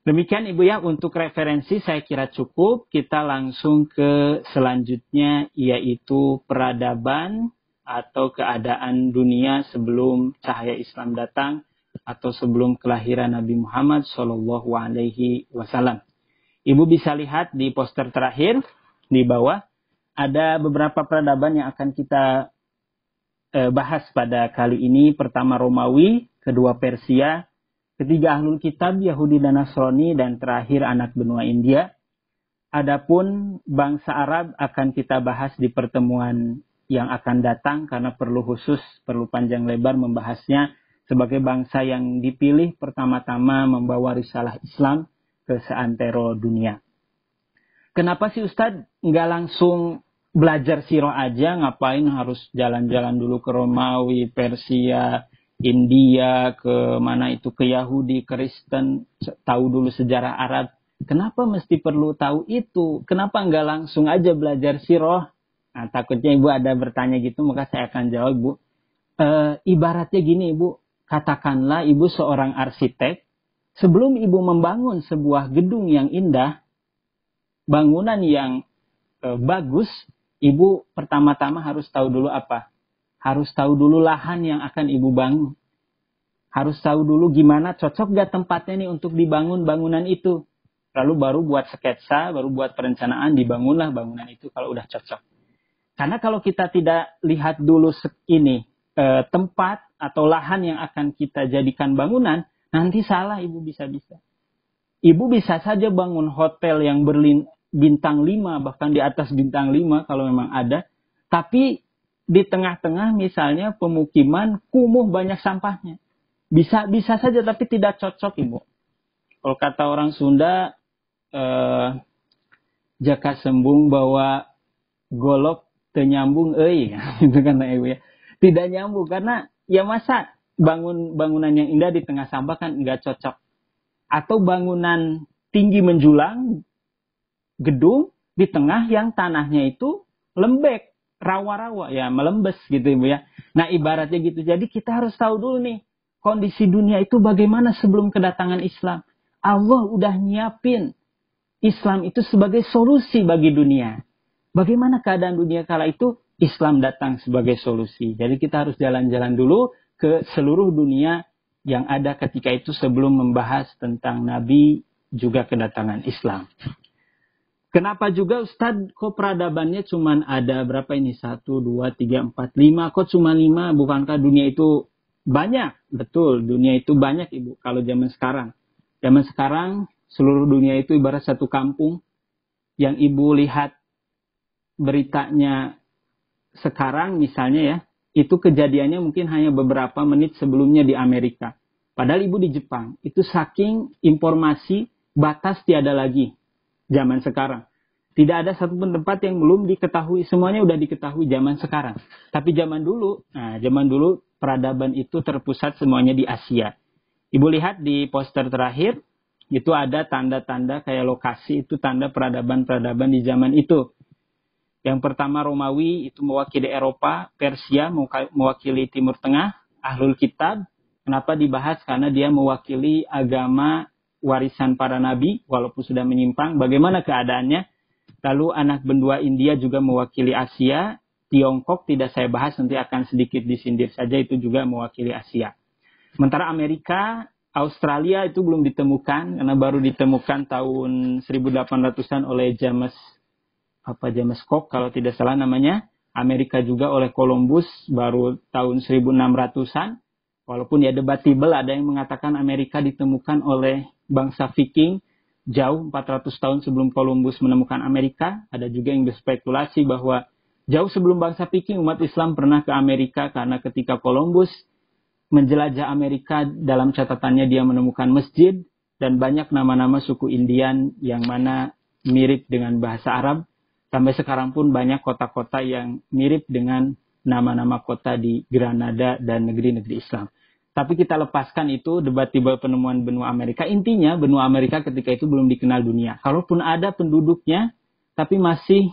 A: Demikian Ibu ya, untuk referensi saya kira cukup. Kita langsung ke selanjutnya, yaitu peradaban atau keadaan dunia sebelum cahaya Islam datang. atau sebelum kelahiran Nabi Muhammad Shallallahu Alaihi Wasallam. Ibu bisa lihat di poster terakhir di bawah ada beberapa peradaban yang akan kita bahas pada kali ini. Pertama Romawi, kedua Persia, ketiga Ahlul Kitab Yahudi dan Nasrani, dan terakhir anak benua India. Adapun bangsa Arab akan kita bahas di pertemuan yang akan datang karena perlu panjang lebar membahasnya sebagai bangsa yang dipilih pertama-tama membawa risalah Islam ke seantero dunia. Kenapa sih Ustadz nggak langsung belajar sirah aja? Ngapain harus jalan-jalan dulu ke Romawi, Persia, India, ke mana itu, ke Yahudi, Kristen, tahu dulu sejarah Arab? Kenapa mesti perlu tahu itu? Kenapa nggak langsung aja belajar sirah? Nah, takutnya Ibu ada bertanya gitu, maka saya akan jawab, Bu. Ibaratnya gini, Ibu. Katakanlah Ibu seorang arsitek. Sebelum Ibu membangun sebuah gedung yang indah, bangunan yang bagus, Ibu pertama-tama harus tahu dulu apa? Harus tahu dulu lahan yang akan Ibu bangun. Harus tahu dulu gimana cocok gak tempatnya nih untuk dibangun bangunan itu. Lalu baru buat sketsa, baru buat perencanaan, dibangunlah bangunan itu kalau udah cocok. Karena kalau kita tidak lihat dulu tempat atau lahan yang akan kita jadikan bangunan, nanti salah Ibu bisa-bisa. Ibu bisa saja bangun hotel yang bintang 5, bahkan di atas bintang 5 kalau memang ada. Tapi di tengah-tengah misalnya pemukiman kumuh banyak sampahnya. Bisa saja tapi tidak cocok Ibu. Kalau kata orang Sunda, jaka sembung bawa golok tenyambung itu kan Ibu ya. Tidak nyambung karena ya masa bangunan yang indah di tengah sampah kan enggak cocok. Atau bangunan tinggi menjulang, gedung di tengah yang tanahnya itu lembek, rawa-rawa, ya melembes gitu Ibu ya. Nah ibaratnya gitu. Jadi kita harus tahu dulu nih kondisi dunia itu bagaimana sebelum kedatangan Islam. Allah udah nyiapin Islam itu sebagai solusi bagi dunia. Bagaimana keadaan dunia kala itu? Islam datang sebagai solusi. Jadi kita harus jalan-jalan dulu ke seluruh dunia yang ada ketika itu sebelum membahas tentang Nabi juga kedatangan Islam. Kenapa juga Ustadz kok peradabannya cuma ada berapa ini? 1, 2, 3, 4, 5. Kok cuma 5? Bukankah dunia itu banyak? Betul, dunia itu banyak Ibu. Kalau zaman sekarang. Zaman sekarang seluruh dunia itu ibarat satu kampung. Yang Ibu lihat beritanya sekarang misalnya ya, itu kejadiannya mungkin hanya beberapa menit sebelumnya di Amerika. Padahal Ibu di Jepang. Itu saking informasi batas tiada lagi zaman sekarang. Tidak ada satupun tempat yang belum diketahui. Semuanya udah diketahui zaman sekarang. Tapi zaman dulu peradaban itu terpusat semuanya di Asia. Ibu lihat di poster terakhir, itu ada tanda-tanda kayak lokasi, itu tanda peradaban-peradaban di zaman itu. Yang pertama Romawi itu mewakili Eropa, Persia mewakili Timur Tengah, Ahlul Kitab. Kenapa dibahas? Karena dia mewakili agama warisan para nabi, walaupun sudah menyimpang. Bagaimana keadaannya? Lalu anak benua India juga mewakili Asia. Tiongkok tidak saya bahas, nanti akan sedikit disindir saja, itu juga mewakili Asia. Sementara Amerika, Australia itu belum ditemukan, karena baru ditemukan tahun 1800-an oleh James Cook kalau tidak salah namanya. Amerika juga oleh Columbus baru tahun 1600-an. Walaupun ya debatable, ada yang mengatakan Amerika ditemukan oleh bangsa Viking jauh 400 tahun sebelum Columbus menemukan Amerika. Ada juga yang berspekulasi bahwa jauh sebelum bangsa Viking umat Islam pernah ke Amerika, karena ketika Columbus menjelajah Amerika, dalam catatannya dia menemukan masjid dan banyak nama-nama suku Indian yang mana mirip dengan bahasa Arab. Sampai sekarang pun banyak kota-kota yang mirip dengan nama-nama kota di Granada dan negeri-negeri Islam. Tapi kita lepaskan itu debat-debat penemuan benua Amerika. Intinya benua Amerika ketika itu belum dikenal dunia. Kalaupun ada penduduknya, tapi masih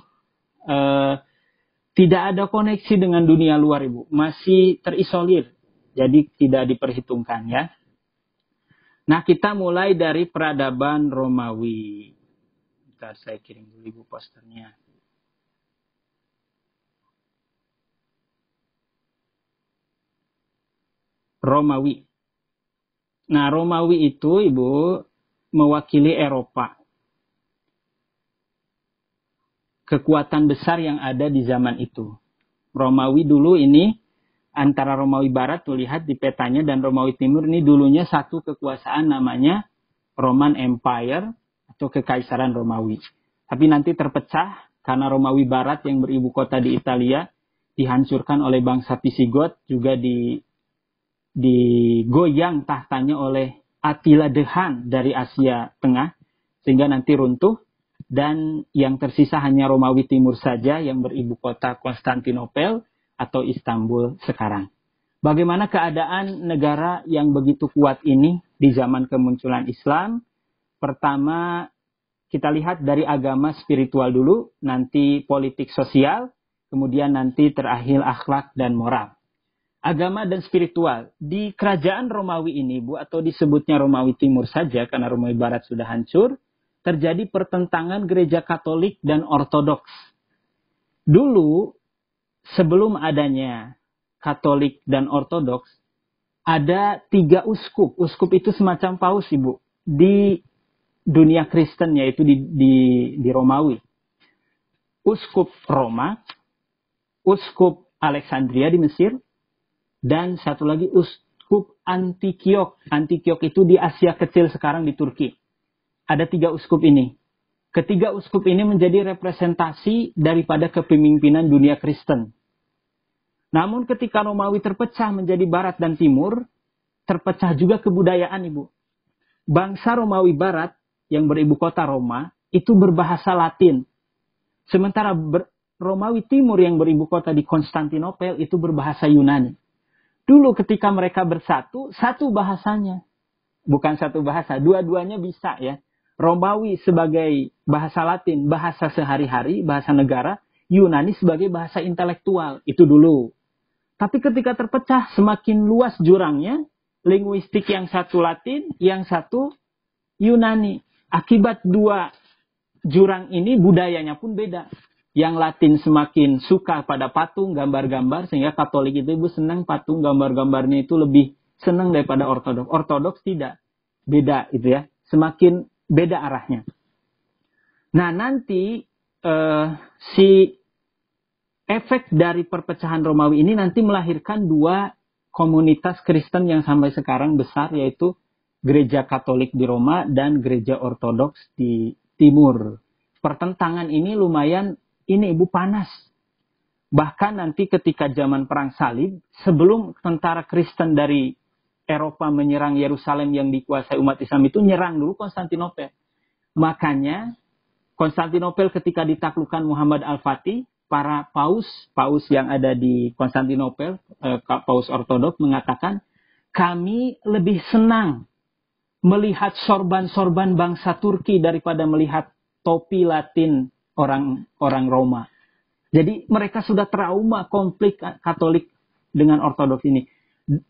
A: tidak ada koneksi dengan dunia luar Ibu. Masih terisolir. Jadi tidak diperhitungkan ya. Nah kita mulai dari peradaban Romawi. Bentar saya kirim dulu Ibu posternya. Romawi. Nah, Romawi itu, Ibu, mewakili Eropa. Kekuatan besar yang ada di zaman itu. Romawi dulu ini, antara Romawi Barat, tuh lihat di petanya, dan Romawi Timur ini dulunya satu kekuasaan namanya Roman Empire atau Kekaisaran Romawi. Tapi nanti terpecah karena Romawi Barat yang beribu kota di Italia dihancurkan oleh bangsa Visigoth, juga digoyang tahtanya oleh Attila the Hun dari Asia Tengah, sehingga nanti runtuh, dan yang tersisa hanya Romawi Timur saja yang beribu kota Konstantinopel atau Istanbul sekarang. Bagaimana keadaan negara yang begitu kuat ini di zaman kemunculan Islam? Pertama, kita lihat dari agama spiritual dulu, nanti politik sosial, kemudian nanti terakhir akhlak dan moral. Agama dan spiritual. Di kerajaan Romawi ini, Bu, atau disebutnya Romawi Timur saja, karena Romawi Barat sudah hancur, terjadi pertentangan gereja Katolik dan Ortodoks. Dulu, sebelum adanya Katolik dan Ortodoks, ada 3 uskup. Uskup itu semacam paus, Ibu, di dunia Kristen, yaitu di Romawi. Uskup Roma, uskup Alexandria di Mesir, dan satu lagi uskup Antikyok. Antikyok itu di Asia Kecil sekarang di Turki. Ada 3 uskup ini. Ketiga uskup ini menjadi representasi daripada kepemimpinan dunia Kristen. Namun ketika Romawi terpecah menjadi Barat dan Timur, terpecah juga kebudayaan, Ibu. Bangsa Romawi Barat yang beribu kota Roma itu berbahasa Latin. Sementara Romawi Timur yang beribu kota di Konstantinopel itu berbahasa Yunani. Dulu ketika mereka bersatu, satu bahasanya. Bukan satu bahasa, dua-duanya bisa ya. Romawi sebagai bahasa Latin, bahasa sehari-hari, bahasa negara. Yunani sebagai bahasa intelektual, itu dulu. Tapi ketika terpecah, semakin luas jurangnya, linguistik yang satu Latin, yang satu Yunani. Akibat 2 jurang ini, budayanya pun beda. Yang Latin semakin suka pada patung, gambar-gambar, sehingga Katolik itu Ibu senang patung, gambar-gambarnya itu lebih senang daripada Ortodoks. Ortodoks tidak. Beda itu ya. Semakin beda arahnya. Nah, nanti si efek dari perpecahan Romawi ini nanti melahirkan 2 komunitas Kristen yang sampai sekarang besar, yaitu gereja Katolik di Roma dan gereja Ortodoks di Timur. Pertentangan ini lumayan, ini Ibu, panas. Bahkan nanti ketika zaman Perang Salib, sebelum tentara Kristen dari Eropa menyerang Yerusalem yang dikuasai umat Islam itu, nyerang dulu Konstantinopel. Makanya Konstantinopel ketika ditaklukkan Muhammad Al-Fatih, para paus yang ada di Konstantinopel, paus Ortodoks mengatakan, kami lebih senang melihat sorban-sorban bangsa Turki daripada melihat topi Latin orang Roma. Jadi mereka sudah trauma konflik Katolik dengan Ortodoks ini.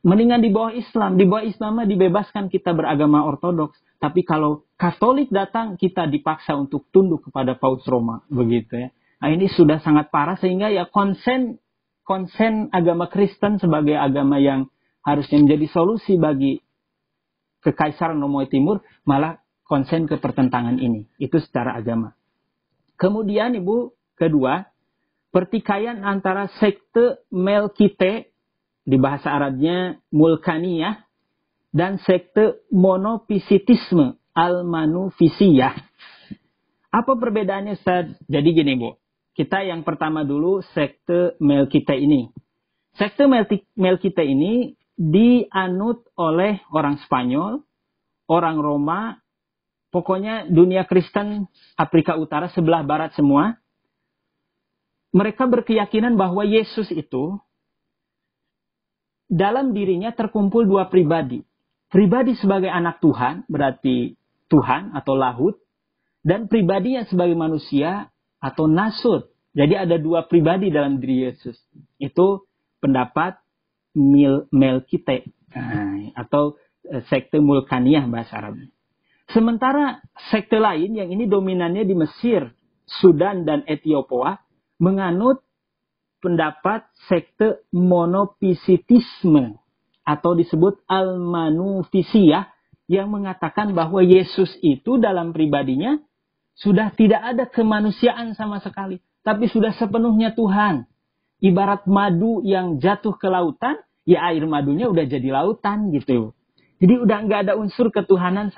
A: Mendingan di bawah Islam. Di bawah Islam dibebaskan kita beragama Ortodoks. Tapi kalau Katolik datang, kita dipaksa untuk tunduk kepada Paus Roma. Begitu ya. Nah, ini sudah sangat parah sehingga ya konsen agama Kristen sebagai agama yang harusnya menjadi solusi bagi Kekaisaran Romawi Timur, malah konsen ke pertentangan ini. Itu secara agama. Kemudian Ibu, kedua, pertikaian antara sekte Melkite, di bahasa Arabnya Mulkaniyah, dan sekte monofisitisme Al-Manufisiyah. Apa perbedaannya, Ustaz? Jadi gini, Bu. Kita yang pertama dulu sekte Melkite ini. Sekte Melkite ini dianut oleh orang Spanyol, orang Roma, pokoknya dunia Kristen Afrika Utara sebelah barat semua. Mereka berkeyakinan bahwa Yesus itu dalam dirinya terkumpul 2 pribadi. Pribadi sebagai anak Tuhan, berarti Tuhan atau Lahut, dan pribadi yang sebagai manusia atau Nasut. Jadi ada 2 pribadi dalam diri Yesus. Itu pendapat Melkite atau sekte Mulkaniyah bahasa Arabnya. Sementara sekte lain yang ini dominannya di Mesir, Sudan, dan Ethiopia menganut pendapat sekte monofisitisme atau disebut al-manufisiyah yang mengatakan bahwa Yesus itu dalam pribadinya sudah tidak ada kemanusiaan sama sekali, tapi sudah sepenuhnya Tuhan. Ibarat madu yang jatuh ke lautan, ya air madunya udah jadi lautan gitu. Jadi udah nggak ada unsur ketuhanan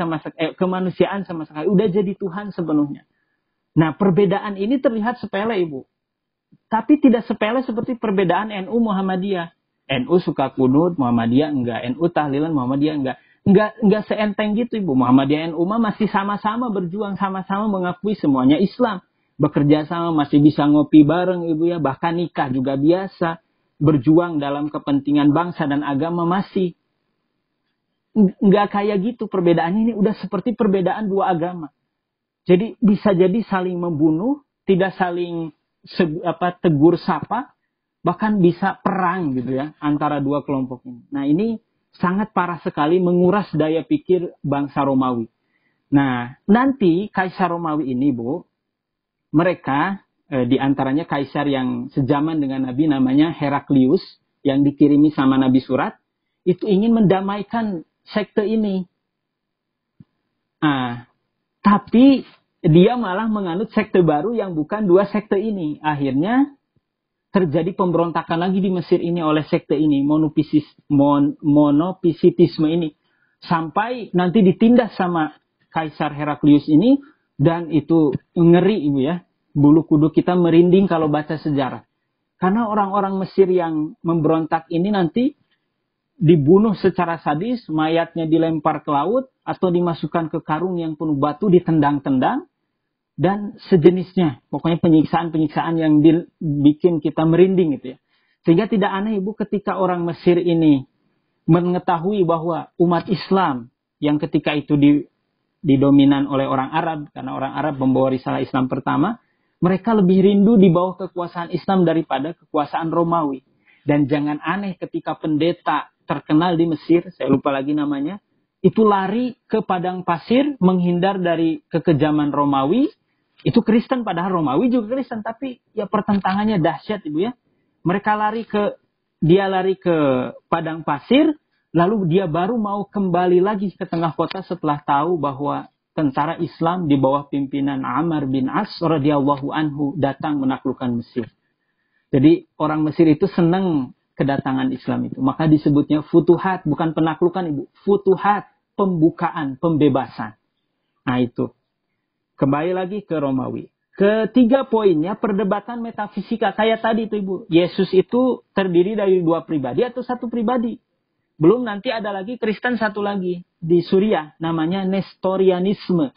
A: kemanusiaan sama sekali, udah jadi Tuhan sepenuhnya. Nah, perbedaan ini terlihat sepele, Ibu. Tapi tidak sepele seperti perbedaan NU Muhammadiyah. NU suka kunut, Muhammadiyah enggak. NU tahlilan, Muhammadiyah enggak. Enggak seenteng gitu, Ibu. Muhammadiyah NU masih sama-sama berjuang, sama-sama mengakui semuanya Islam. Bekerja sama, masih bisa ngopi bareng, Ibu ya. Bahkan nikah juga biasa. Berjuang dalam kepentingan bangsa dan agama masih. Enggak kayak gitu perbedaannya, ini udah seperti perbedaan dua agama. Jadi bisa jadi saling membunuh, tidak saling tegur sapa, bahkan bisa perang gitu ya antara dua kelompok ini. Nah, ini sangat parah sekali menguras daya pikir bangsa Romawi. Nah, nanti Kaisar Romawi ini, Bu, mereka di antaranya kaisar yang sejaman dengan Nabi namanya Heraklius yang dikirimi sama Nabi surat, itu ingin mendamaikan sekte ini. Nah, tapi dia malah menganut sekte baru yang bukan dua sekte ini. Akhirnya terjadi pemberontakan lagi di Mesir ini oleh sekte ini, monofisitisme ini. Sampai nanti ditindas sama Kaisar Heraklius ini, dan itu ngeri, Ibu ya. Bulu kuduk kita merinding kalau baca sejarah. Karena orang-orang Mesir yang memberontak ini nanti dibunuh secara sadis, mayatnya dilempar ke laut, atau dimasukkan ke karung yang penuh batu, ditendang-tendang, dan sejenisnya. Pokoknya penyiksaan-penyiksaan yang bikin kita merinding gitu ya. Sehingga tidak aneh, Ibu, ketika orang Mesir ini mengetahui bahwa umat Islam yang ketika itu didominan oleh orang Arab, karena orang Arab membawa risalah Islam pertama, mereka lebih rindu di bawah kekuasaan Islam daripada kekuasaan Romawi. Dan jangan aneh ketika pendeta terkenal di Mesir, saya lupa lagi namanya, itu lari ke padang pasir menghindar dari kekejaman Romawi. Itu Kristen, padahal Romawi juga Kristen, tapi ya pertentangannya dahsyat, Ibu ya. Dia lari ke padang pasir, lalu dia baru mau kembali lagi ke tengah kota setelah tahu bahwa tentara Islam di bawah pimpinan Amr bin As radhiyallahu anhu datang menaklukkan Mesir. Jadi orang Mesir itu senang kedatangan Islam itu. Maka disebutnya futuhat, bukan penaklukan, Ibu. Futuhat, pembukaan, pembebasan. Nah itu. Kembali lagi ke Romawi. Ketiga poinnya, perdebatan metafisika. Kayak tadi itu, Ibu. Yesus itu terdiri dari dua pribadi atau satu pribadi. Belum nanti ada lagi Kristen satu lagi. Di Suriah, namanya Nestorianisme.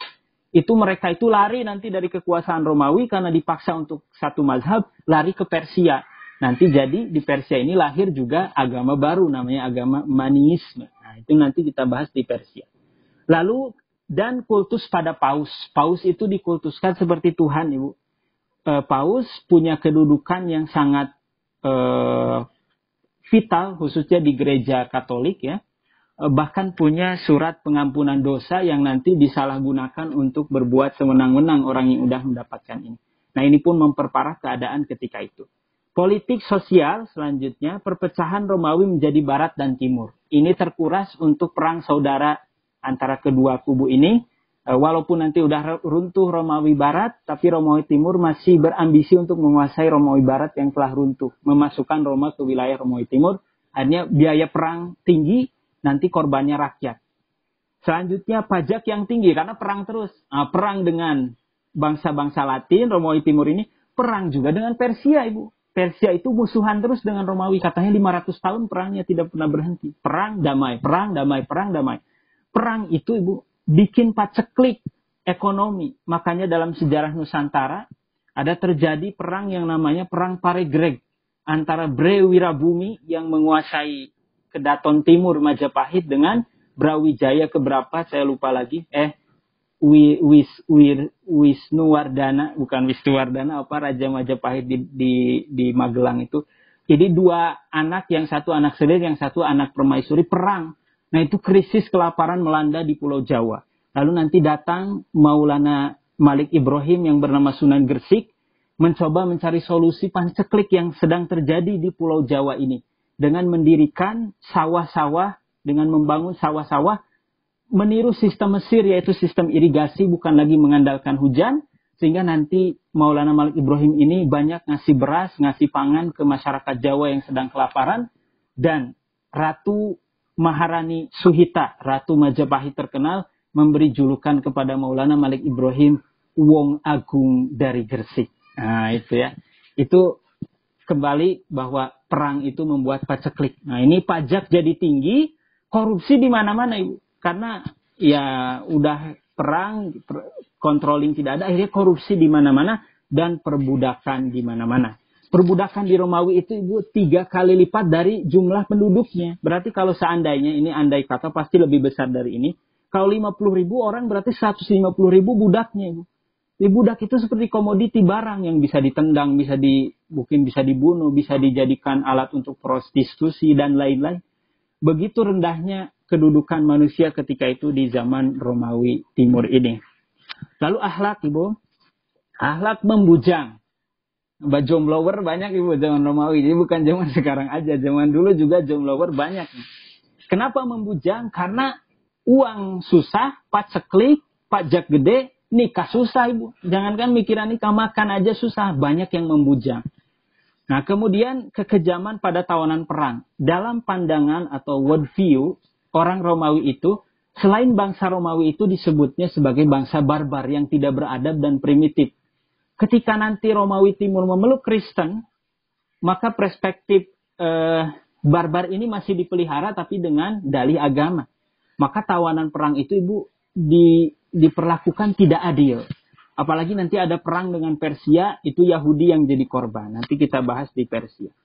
A: Itu mereka itu lari nanti dari kekuasaan Romawi karena dipaksa untuk satu mazhab, lari ke Persia. Nanti jadi di Persia ini lahir juga agama baru, namanya agama Maniisme. Nah itu nanti kita bahas di Persia. Lalu, dan kultus pada Paus. Paus itu dikultuskan seperti Tuhan, Ibu. Paus punya kedudukan yang sangat vital, khususnya di gereja Katolik ya. Bahkan punya surat pengampunan dosa yang nanti disalahgunakan untuk berbuat sewenang-wenang orang yang sudah mendapatkan ini. Nah ini pun memperparah keadaan ketika itu. Politik sosial selanjutnya, perpecahan Romawi menjadi Barat dan Timur. Ini terkuras untuk perang saudara antara kedua kubu ini. Walaupun nanti udah runtuh Romawi Barat, tapi Romawi Timur masih berambisi untuk menguasai Romawi Barat yang telah runtuh. Memasukkan Roma ke wilayah Romawi Timur. Akhirnya biaya perang tinggi, nanti korbannya rakyat. Selanjutnya pajak yang tinggi, karena perang terus. Perang dengan bangsa-bangsa Latin, Romawi Timur ini, perang juga dengan Persia, Ibu. Persia itu musuhan terus dengan Romawi. Katanya 500 tahun perangnya tidak pernah berhenti. Perang, damai, perang, damai, perang, damai. Perang itu, Ibu, bikin paceklik ekonomi. Makanya dalam sejarah Nusantara, ada terjadi perang yang namanya Perang Paregreg. Antara Bre Wirabumi yang menguasai Kedaton Timur Majapahit dengan Brawijaya keberapa, saya lupa lagi. Wisnuwardana, bukan Wisnuwardana, Raja Majapahit di Magelang itu. Jadi dua anak, yang satu anak selir, yang satu anak permaisuri, perang. Nah itu krisis kelaparan melanda di Pulau Jawa. Lalu nanti datang Maulana Malik Ibrahim yang bernama Sunan Gresik, mencoba mencari solusi panceklik yang sedang terjadi di Pulau Jawa ini. dengan mendirikan sawah-sawah, dengan membangun sawah-sawah, meniru sistem Mesir, yaitu sistem irigasi, bukan lagi mengandalkan hujan, sehingga nanti Maulana Malik Ibrahim ini banyak ngasih beras, ngasih pangan ke masyarakat Jawa yang sedang kelaparan, dan Ratu Maharani Suhita, Ratu Majapahit terkenal, memberi julukan kepada Maulana Malik Ibrahim, Wong Agung dari Gresik. Nah itu ya, itu kembali bahwa perang itu membuat paceklik. Nah ini pajak jadi tinggi, korupsi di mana-mana Ibu. Karena ya udah perang, controlling tidak ada, akhirnya korupsi di mana-mana dan perbudakan di mana-mana. Perbudakan di Romawi itu Ibu 3 kali lipat dari jumlah penduduknya. Berarti kalau seandainya, ini andai kata pasti lebih besar dari ini. Kalau 50.000 orang berarti 150.000 budaknya Ibu. Budak itu seperti komoditi barang yang bisa ditendang, mungkin bisa dibunuh, bisa dijadikan alat untuk prostitusi dan lain-lain. Begitu rendahnya kedudukan manusia ketika itu di zaman Romawi Timur ini. Lalu akhlak Ibu, akhlak membujang. Jomblower banyak Ibu zaman Romawi, jadi bukan zaman sekarang aja, zaman dulu juga jomblower banyak. Kenapa membujang? Karena uang susah, paceklik, pajak gede, nikah susah Ibu. Jangankan mikiran nikah, makan aja susah, banyak yang membujang. Nah kemudian kekejaman pada tawanan perang. Dalam pandangan atau world view, orang Romawi itu, selain bangsa Romawi itu disebutnya sebagai bangsa barbar yang tidak beradab dan primitif. Ketika nanti Romawi Timur memeluk Kristen, maka perspektif barbar ini masih dipelihara tapi dengan dalih agama. Maka tawanan perang itu Ibu diperlakukan tidak adil. Apalagi nanti ada perang dengan Persia, itu Yahudi yang jadi korban. Nanti kita bahas di Persia.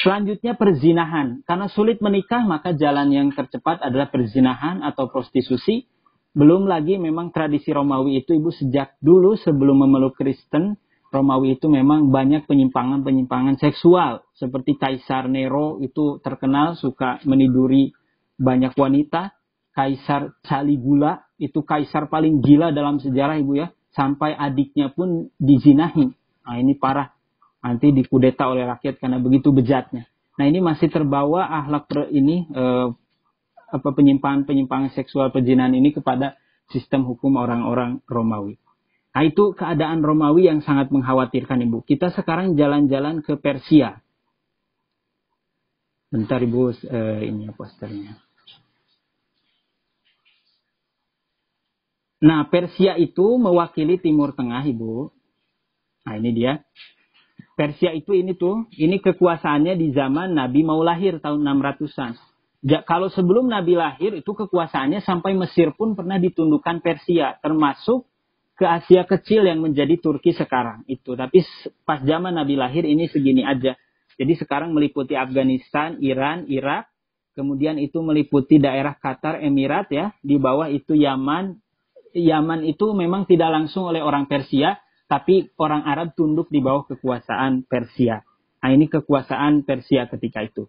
A: Selanjutnya perzinahan. Karena sulit menikah, maka jalan yang tercepat adalah perzinahan atau prostitusi. Belum lagi memang tradisi Romawi itu Ibu sejak dulu sebelum memeluk Kristen, Romawi itu memang banyak penyimpangan-penyimpangan seksual. Seperti Kaisar Nero itu terkenal suka meniduri banyak wanita. Kaisar Caligula itu kaisar paling gila dalam sejarah Ibu ya. Sampai adiknya pun dizinahi. Nah ini parah. Nanti dikudeta oleh rakyat karena begitu bejatnya. Nah ini masih terbawa akhlak penyimpangan seksual perzinahan ini kepada sistem hukum orang-orang Romawi. Nah itu keadaan Romawi yang sangat mengkhawatirkan Ibu. Kita sekarang jalan-jalan ke Persia. Bentar Ibu, ini posternya. Nah, Persia itu mewakili Timur Tengah, Ibu. Nah, ini dia. Persia itu ini kekuasaannya di zaman Nabi mau lahir tahun 600-an. Kalau sebelum Nabi lahir, itu kekuasaannya sampai Mesir pun pernah ditundukkan Persia. Termasuk ke Asia Kecil yang menjadi Turki sekarang. Itu. Tapi pas zaman Nabi lahir ini segini aja. Jadi sekarang meliputi Afghanistan, Iran, Irak. Kemudian itu meliputi daerah Qatar, Emirat ya. Di bawah itu Yaman. Yaman itu memang tidak langsung oleh orang Persia, tapi orang Arab tunduk di bawah kekuasaan Persia. Nah ini kekuasaan Persia ketika itu.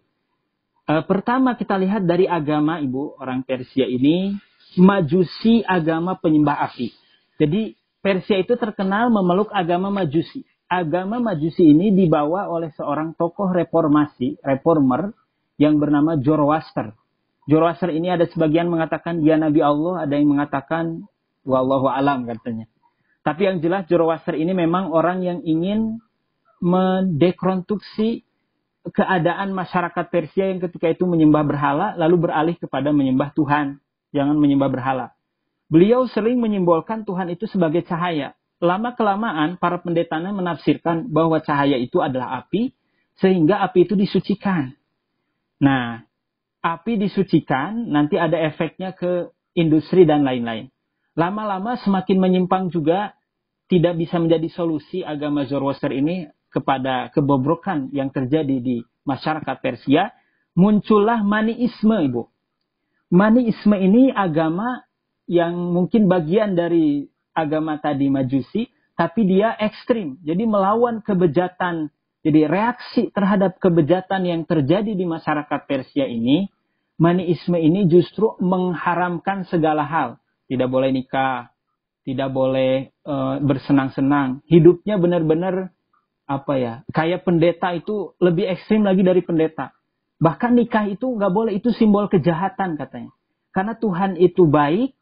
A: Pertama kita lihat dari agama Ibu, orang Persia ini Majusi, agama penyembah api. Jadi Persia itu terkenal memeluk agama Majusi. Agama Majusi ini dibawa oleh seorang tokoh reformer yang bernama Zoroaster. Zoroaster ini ada sebagian mengatakan dia Nabi Allah, ada yang mengatakan wallahu alam katanya. Tapi yang jelas Zoroaster ini memang orang yang ingin mendekonstruksi keadaan masyarakat Persia yang ketika itu menyembah berhala lalu beralih kepada menyembah Tuhan. Jangan menyembah berhala. Beliau sering menyimbolkan Tuhan itu sebagai cahaya. Lama-kelamaan para pendetanya menafsirkan bahwa cahaya itu adalah api sehingga api itu disucikan. Nah, api disucikan nanti ada efeknya ke industri dan lain-lain. Lama-lama semakin menyimpang juga, tidak bisa menjadi solusi agama Zoroaster ini kepada kebobrokan yang terjadi di masyarakat Persia. Muncullah Maniisme Ibu. Maniisme ini agama yang mungkin bagian dari agama tadi Majusi, tapi dia ekstrim. Jadi melawan kebejatan. Jadi reaksi terhadap kebejatan yang terjadi di masyarakat Persia ini, Maniisme ini justru mengharamkan segala hal. Tidak boleh nikah, tidak boleh bersenang-senang. Hidupnya benar-benar kayak pendeta itu lebih ekstrim lagi dari pendeta. Bahkan nikah itu nggak boleh, itu simbol kejahatan katanya. Karena Tuhan itu baik,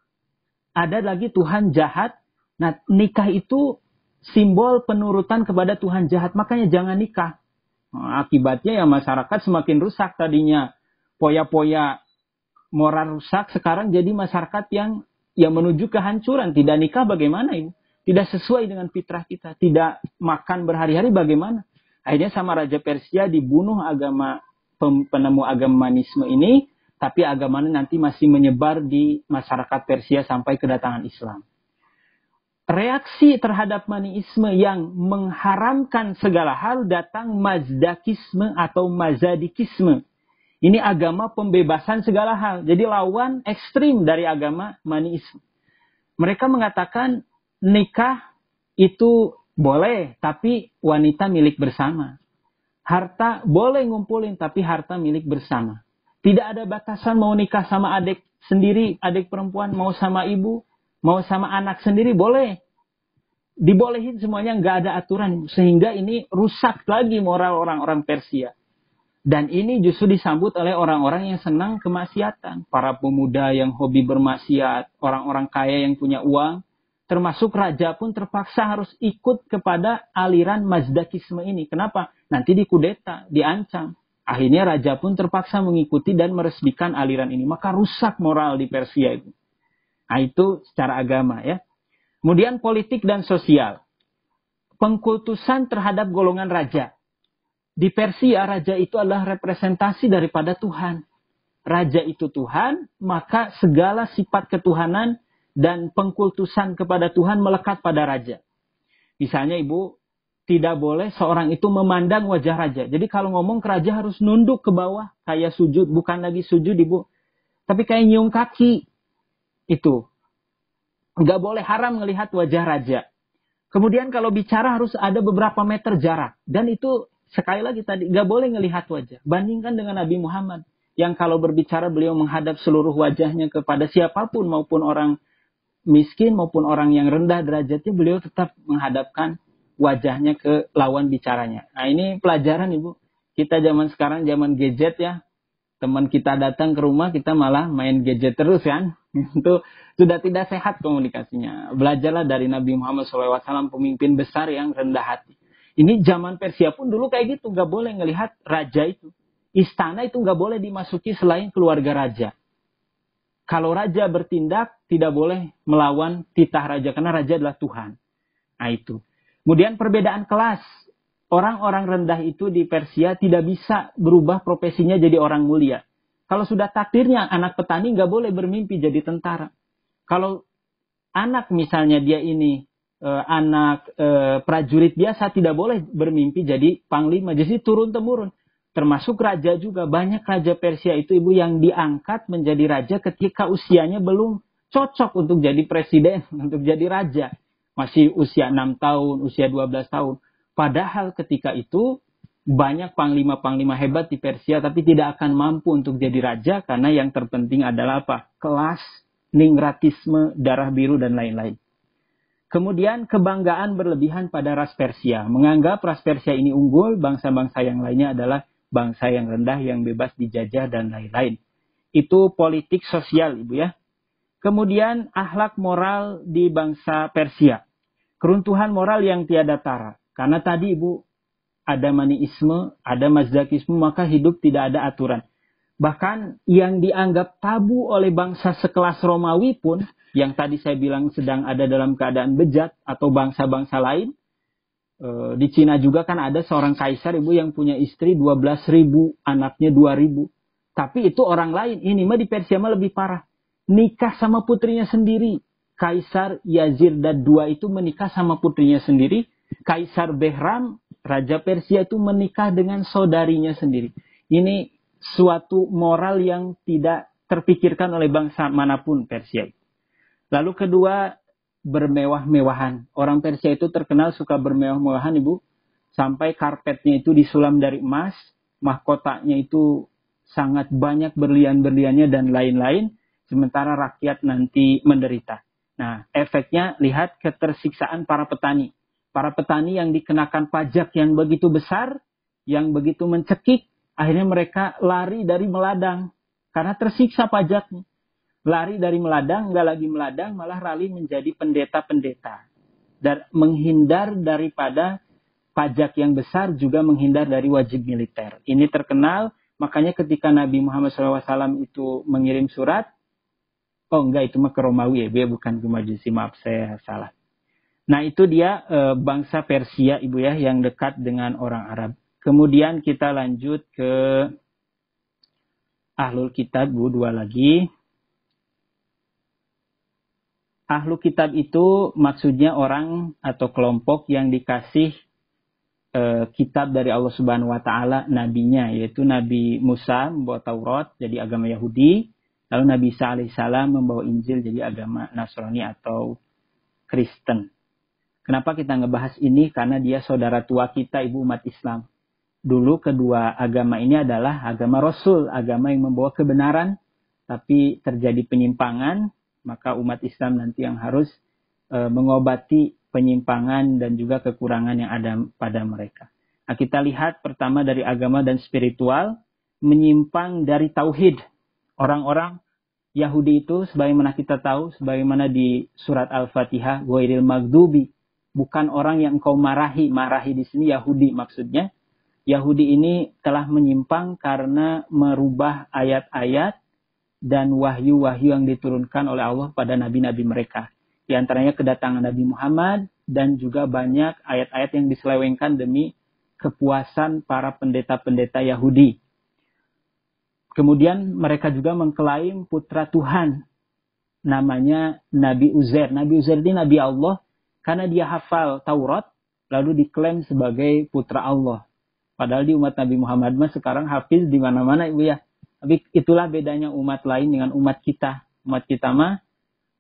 A: ada lagi Tuhan jahat. Nah, nikah itu simbol penurutan kepada Tuhan jahat. Makanya jangan nikah. Nah, akibatnya ya masyarakat semakin rusak tadinya. Poya-poya moral rusak, sekarang jadi masyarakat yang menuju kehancuran. Tidak nikah bagaimana Ibu? Tidak sesuai dengan fitrah kita. Tidak makan berhari-hari bagaimana? Akhirnya sama Raja Persia dibunuh penemu agama manisme ini. Tapi agamanya nanti masih menyebar di masyarakat Persia sampai kedatangan Islam. Reaksi terhadap maniisme yang mengharamkan segala hal datang mazdakisme atau mazadikisme. Ini agama pembebasan segala hal. Jadi lawan ekstrim dari agama maniisme. Mereka mengatakan nikah itu boleh, tapi wanita milik bersama. Harta boleh ngumpulin, tapi harta milik bersama. Tidak ada batasan mau nikah sama adik sendiri, adik perempuan, mau sama ibu, mau sama anak sendiri, boleh. Dibolehin semuanya, nggak ada aturan. Sehingga ini rusak lagi moral orang-orang Persia. Dan ini justru disambut oleh orang-orang yang senang kemaksiatan. Para pemuda yang hobi bermaksiat, orang-orang kaya yang punya uang, termasuk raja pun terpaksa harus ikut kepada aliran mazdakisme ini. Kenapa? Nanti dikudeta, diancam. Akhirnya raja pun terpaksa mengikuti dan meresmikan aliran ini. Maka rusak moral di Persia itu. Nah itu secara agama ya. Kemudian politik dan sosial. Pengkultusan terhadap golongan raja. Di Persia raja itu adalah representasi daripada Tuhan. Raja itu Tuhan, maka segala sifat ketuhanan dan pengkultusan kepada Tuhan melekat pada raja. Misalnya Ibu, tidak boleh seorang itu memandang wajah raja. Jadi kalau ngomong ke raja harus nunduk ke bawah. Kayak sujud. Bukan lagi sujud Ibu. Tapi kayak nyium kaki. Itu. Nggak boleh, haram melihat wajah raja. Kemudian kalau bicara harus ada beberapa meter jarak. Dan itu sekali lagi tadi nggak boleh ngelihat wajah. Bandingkan dengan Nabi Muhammad. Yang kalau berbicara beliau menghadap seluruh wajahnya kepada siapapun. Maupun orang miskin maupun orang yang rendah derajatnya. Beliau tetap menghadapkan wajahnya ke lawan bicaranya. Nah ini pelajaran Ibu. Kita zaman sekarang zaman gadget ya. Teman kita datang ke rumah kita malah main gadget terus kan. Itu sudah tidak sehat komunikasinya. Belajarlah dari Nabi Muhammad SAW, pemimpin besar yang rendah hati. Ini zaman Persia pun dulu kayak gitu. Gak boleh ngelihat raja itu. Istana itu gak boleh dimasuki selain keluarga raja. Kalau raja bertindak tidak boleh melawan titah raja. Karena raja adalah Tuhan. Nah itu. Kemudian perbedaan kelas. Orang-orang rendah itu di Persia tidak bisa berubah profesinya jadi orang mulia. Kalau sudah takdirnya anak petani nggak boleh bermimpi jadi tentara. Kalau anak misalnya dia ini anak prajurit biasa tidak boleh bermimpi jadi panglima. Jadi turun-temurun. Termasuk raja juga. Banyak raja Persia itu Ibu yang diangkat menjadi raja ketika usianya belum cocok untuk jadi presiden, untuk jadi raja. Masih usia 6 tahun, usia 12 tahun. Padahal ketika itu banyak panglima-panglima hebat di Persia tapi tidak akan mampu untuk jadi raja karena yang terpenting adalah apa? Kelas, ninggratisme, darah biru dan lain-lain. Kemudian kebanggaan berlebihan pada ras Persia. Menganggap ras Persia ini unggul, bangsa-bangsa yang lainnya adalah bangsa yang rendah, yang bebas dijajah dan lain-lain. Itu politik sosial Ibu ya. Kemudian akhlak moral di bangsa Persia. Keruntuhan moral yang tiada tara. Karena tadi Ibu ada maniisme, ada mazdakisme, maka hidup tidak ada aturan. Bahkan yang dianggap tabu oleh bangsa sekelas Romawi pun, yang tadi saya bilang sedang ada dalam keadaan bejat, atau bangsa-bangsa lain. Di Cina juga kan ada seorang kaisar Ibu yang punya istri 12.000, anaknya 2.000. Tapi itu orang lain, ini mah di Persia mah lebih parah. Nikah sama putrinya sendiri. Kaisar Yazid II itu menikah sama putrinya sendiri. Kaisar Behram, Raja Persia itu menikah dengan saudarinya sendiri. Ini suatu moral yang tidak terpikirkan oleh bangsa manapun Persia. Lalu kedua, bermewah-mewahan. Orang Persia itu terkenal suka bermewah-mewahan Ibu. Sampai karpetnya itu disulam dari emas. Mahkotanya itu sangat banyak berlian-berliannya dan lain-lain. Sementara rakyat nanti menderita. Nah, efeknya lihat ketersiksaan para petani. Para petani yang dikenakan pajak yang begitu besar, yang begitu mencekik, Akhirnya mereka lari dari meladang karena tersiksa pajaknya. Lari dari meladang, nggak lagi meladang, malah rali menjadi pendeta-pendeta. Dan menghindar daripada pajak yang besar, juga menghindar dari wajib militer. Ini terkenal, makanya ketika Nabi Muhammad SAW itu mengirim surat, oh enggak, itu mah ke Romawi ya, bukan ke Majusi, maaf saya salah. Nah itu dia bangsa Persia ibu ya, yang dekat dengan orang Arab. Kemudian kita lanjut ke Ahlul Kitab, Bu, dua lagi. Ahlul Kitab itu maksudnya orang atau kelompok yang dikasih kitab dari Allah Subhanahu wa taala nabinya, yaitu Nabi Musa membawa Taurat jadi agama Yahudi, lalu Nabi Isa alaihissalam membawa Injil jadi agama Nasrani atau Kristen. Kenapa kita ngebahas ini? Karena dia saudara tua kita, ibu, umat Islam. Dulu kedua agama ini adalah agama Rasul, agama yang membawa kebenaran, tapi terjadi penyimpangan, maka umat Islam nanti yang harus mengobati penyimpangan dan juga kekurangan yang ada pada mereka. Nah, kita lihat pertama dari agama dan spiritual, menyimpang dari tauhid. Orang-orang Yahudi itu, sebagaimana kita tahu, sebagaimana di surat Al-Fatihah, ghairil maghdubi, bukan orang yang engkau marahi. Marahi di sini Yahudi maksudnya. Yahudi ini telah menyimpang karena merubah ayat-ayat dan wahyu-wahyu yang diturunkan oleh Allah pada nabi-nabi mereka. Di antaranya kedatangan Nabi Muhammad dan juga banyak ayat-ayat yang diselewengkan demi kepuasan para pendeta-pendeta Yahudi. Kemudian mereka juga mengklaim putra Tuhan. Namanya Nabi Uzair. Nabi Uzair ini Nabi Allah karena dia hafal Taurat lalu diklaim sebagai putra Allah. Padahal di umat Nabi Muhammad mah sekarang hafiz di mana-mana ibu ya. Tapi itulah bedanya umat lain dengan umat kita. Umat kita mah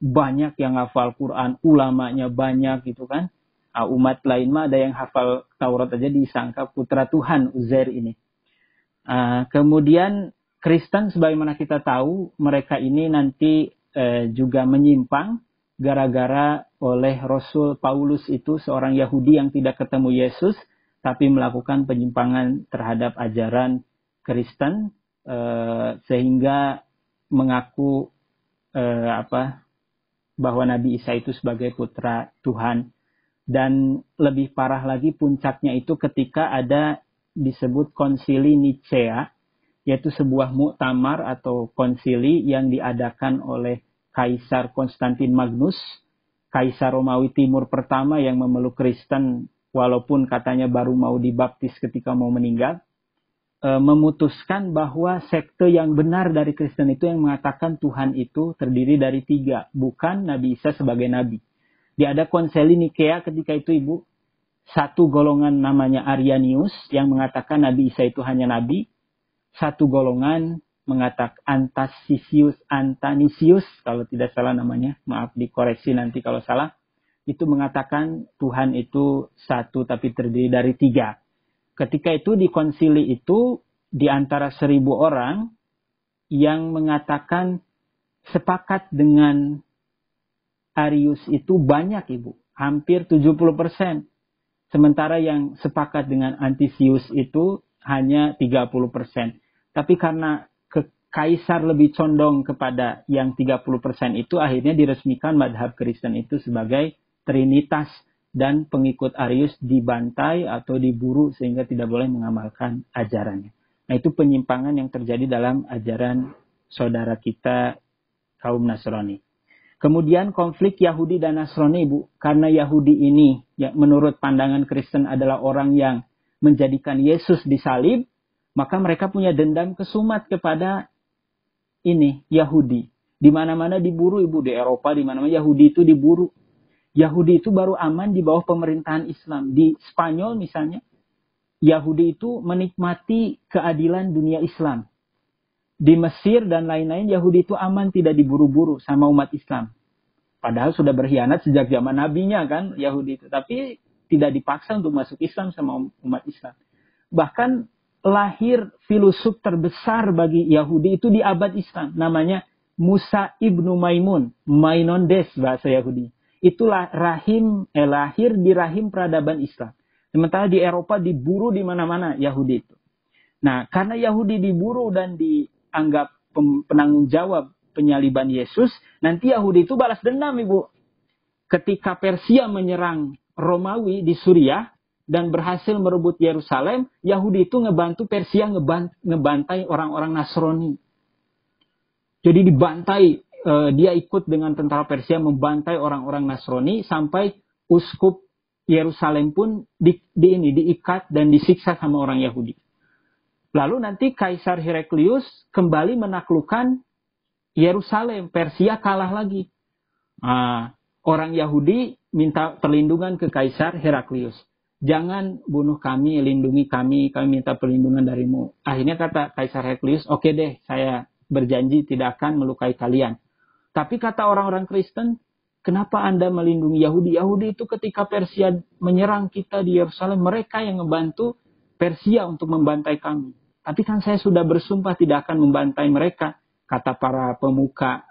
A: banyak yang hafal Quran, ulamanya banyak gitu kan. Umat lain mah ada yang hafal Taurat aja disangka putra Tuhan Uzair ini. Kemudian Kristen sebagaimana kita tahu mereka ini nanti juga menyimpang gara-gara oleh Rasul Paulus itu seorang Yahudi yang tidak ketemu Yesus tapi melakukan penyimpangan terhadap ajaran Kristen. Sehingga mengaku bahwa Nabi Isa itu sebagai putra Tuhan. Dan lebih parah lagi puncaknya itu ketika ada disebut konsili Nicea, yaitu sebuah muktamar atau konsili yang diadakan oleh Kaisar Konstantin Magnus, Kaisar Romawi Timur pertama yang memeluk Kristen walaupun katanya baru mau dibaptis ketika mau meninggal. Memutuskan bahwa sekte yang benar dari Kristen itu yang mengatakan Tuhan itu terdiri dari 3, bukan Nabi Isa sebagai Nabi. Dia ada konsili Nikea ketika itu ibu, satu golongan namanya Arianius yang mengatakan Nabi Isa itu hanya Nabi, satu golongan mengatakan Antanisius, kalau tidak salah namanya, maaf dikoreksi nanti kalau salah, itu mengatakan Tuhan itu satu tapi terdiri dari 3. Ketika itu di konsili itu di antara 1.000 orang yang mengatakan sepakat dengan Arius itu banyak ibu. Hampir 70%. Sementara yang sepakat dengan Antisius itu hanya 30%. Tapi karena Kaisar lebih condong kepada yang 30% itu akhirnya diresmikan madhab Kristen itu sebagai Trinitas. Dan pengikut Arius dibantai atau diburu sehingga tidak boleh mengamalkan ajarannya. Nah itu penyimpangan yang terjadi dalam ajaran saudara kita kaum Nasrani. Kemudian konflik Yahudi dan Nasrani ibu. Karena Yahudi ini ya, menurut pandangan Kristen adalah orang yang menjadikan Yesus disalib. Maka mereka punya dendam kesumat kepada ini Yahudi. Di mana-mana diburu ibu. Di Eropa di mana-mana Yahudi itu diburu. Yahudi itu baru aman di bawah pemerintahan Islam. Di Spanyol misalnya, Yahudi itu menikmati keadilan dunia Islam. Di Mesir dan lain-lain, Yahudi itu aman, tidak diburu-buru sama umat Islam. Padahal sudah berkhianat sejak zaman nabinya kan, Yahudi itu. Tapi tidak dipaksa untuk masuk Islam sama umat Islam. Bahkan lahir filosof terbesar bagi Yahudi itu di abad Islam. Namanya Musa ibnu Maimun. Maimonides bahasa Yahudi. Itulah lahir di rahim peradaban Islam. Sementara di Eropa diburu di mana-mana Yahudi itu. Nah, karena Yahudi diburu dan dianggap penanggung jawab penyaliban Yesus, nanti Yahudi itu balas dendam, Ibu. Ketika Persia menyerang Romawi di Suriah dan berhasil merebut Yerusalem, Yahudi itu ngebantu Persia ngebantai orang-orang Nasrani. Jadi dibantai, dia ikut dengan tentara Persia membantai orang-orang Nasrani sampai uskup Yerusalem pun diikat dan disiksa sama orang Yahudi. Lalu nanti Kaisar Heraklius kembali menaklukkan Yerusalem. Persia kalah lagi. Orang Yahudi minta perlindungan ke Kaisar Heraklius. Jangan bunuh kami, lindungi kami minta perlindungan darimu. Akhirnya kata Kaisar Heraklius, oke deh, saya berjanji tidak akan melukai kalian. Tapi kata orang-orang Kristen, kenapa Anda melindungi Yahudi? Yahudi itu ketika Persia menyerang kita di Yerusalem, mereka yang membantu Persia untuk membantai kami. Tapi kan saya sudah bersumpah tidak akan membantai mereka. Kata para pemuka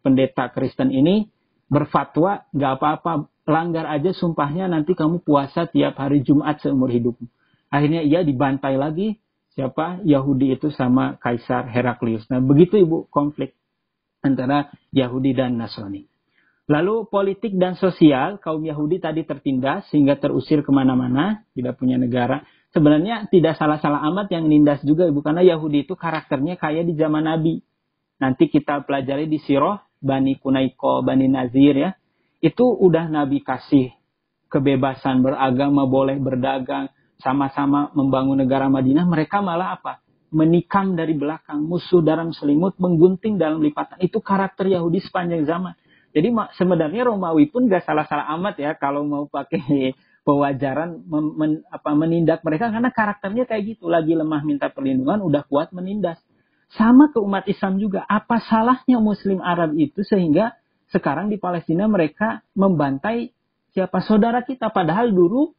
A: pendeta Kristen ini berfatwa, nggak apa-apa, langgar aja sumpahnya, nanti kamu puasa tiap hari Jumat seumur hidupmu. Akhirnya ia dibantai lagi, siapa? Yahudi itu sama Kaisar Heraklius. Nah begitu Ibu konflik antara Yahudi dan Nasrani. Lalu politik dan sosial, kaum Yahudi tadi tertindas sehingga terusir kemana-mana, tidak punya negara. Sebenarnya tidak salah-salah amat yang nindas juga Ibu, karena Yahudi itu karakternya kayak di zaman Nabi. Nanti kita pelajari di Sirah, Bani Kunaiko, Bani Nazir ya. Itu udah Nabi kasih kebebasan beragama, boleh berdagang, sama-sama membangun negara Madinah. Mereka malah apa? Menikam dari belakang, musuh dalam selimut, menggunting dalam lipatan. Itu karakter Yahudi sepanjang zaman. Jadi sebenarnya Romawi pun gak salah-salah amat ya kalau mau pakai pewajaran menindak mereka, karena karakternya kayak gitu, lagi lemah minta perlindungan, udah kuat menindas. Sama ke umat Islam juga, apa salahnya Muslim Arab itu sehingga sekarang di Palestina mereka membantai siapa saudara kita, padahal dulu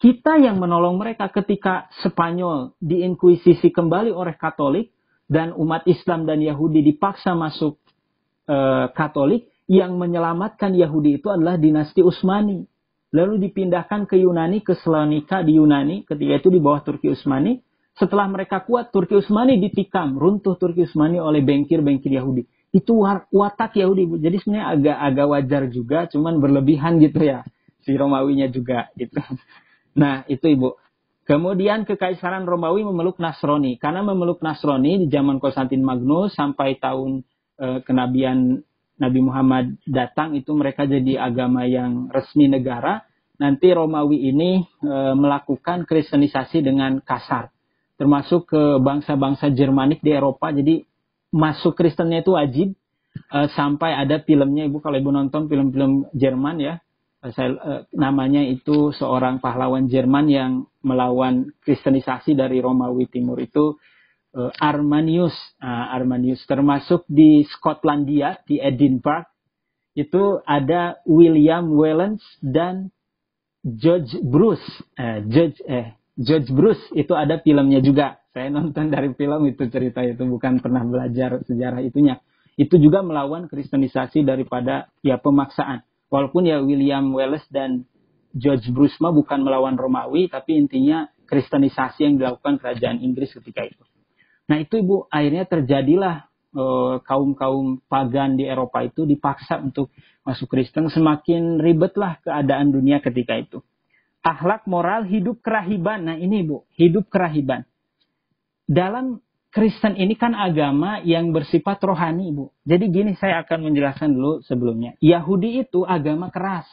A: kita yang menolong mereka ketika Spanyol diinkuisisi kembali oleh Katolik dan umat Islam dan Yahudi dipaksa masuk Katolik. Yang menyelamatkan Yahudi itu adalah dinasti Utsmani. Lalu dipindahkan ke Yunani, ke Salonika di Yunani, ketika itu di bawah Turki Utsmani. Setelah mereka kuat, Turki Utsmani ditikam, runtuh Turki Utsmani oleh bengkir-bengkir Yahudi. Itu watak Yahudi, Bu. Jadi sebenarnya agak wajar juga, cuman berlebihan gitu ya. Si Romawinya juga gitu. Nah, itu Ibu. Kemudian Kekaisaran Romawi memeluk Nasrani. Karena memeluk Nasrani di zaman Konstantin Magnus sampai tahun kenabian Nabi Muhammad datang, itu mereka jadi agama yang resmi negara. Nanti Romawi ini melakukan kristenisasi dengan kasar. Termasuk ke bangsa-bangsa Jermanik di Eropa. Jadi masuk Kristennya itu wajib. Sampai ada filmnya, Ibu kalau Ibu nonton film-film Jerman ya. Namanya itu seorang pahlawan Jerman yang melawan kristenisasi dari Romawi Timur itu. Arminius, termasuk di Skotlandia, di Edinburgh, itu ada William Wallace dan George Bruce. George Bruce itu ada filmnya juga. Saya nonton dari film itu, cerita itu, bukan pernah belajar sejarah itunya. Itu juga melawan kristenisasi daripada ya pemaksaan. Walaupun ya William Wallace dan George Bruce mah bukan melawan Romawi, tapi intinya kristenisasi yang dilakukan kerajaan Inggris ketika itu. Nah itu Ibu, akhirnya terjadilah kaum-kaum pagan di Eropa itu dipaksa untuk masuk Kristen. Semakin ribetlah keadaan dunia ketika itu. Akhlak moral hidup kerahiban. Nah ini Ibu, hidup kerahiban. Dalam Kristen ini kan agama yang bersifat rohani Ibu. Jadi gini, saya akan menjelaskan dulu sebelumnya. Yahudi itu agama keras.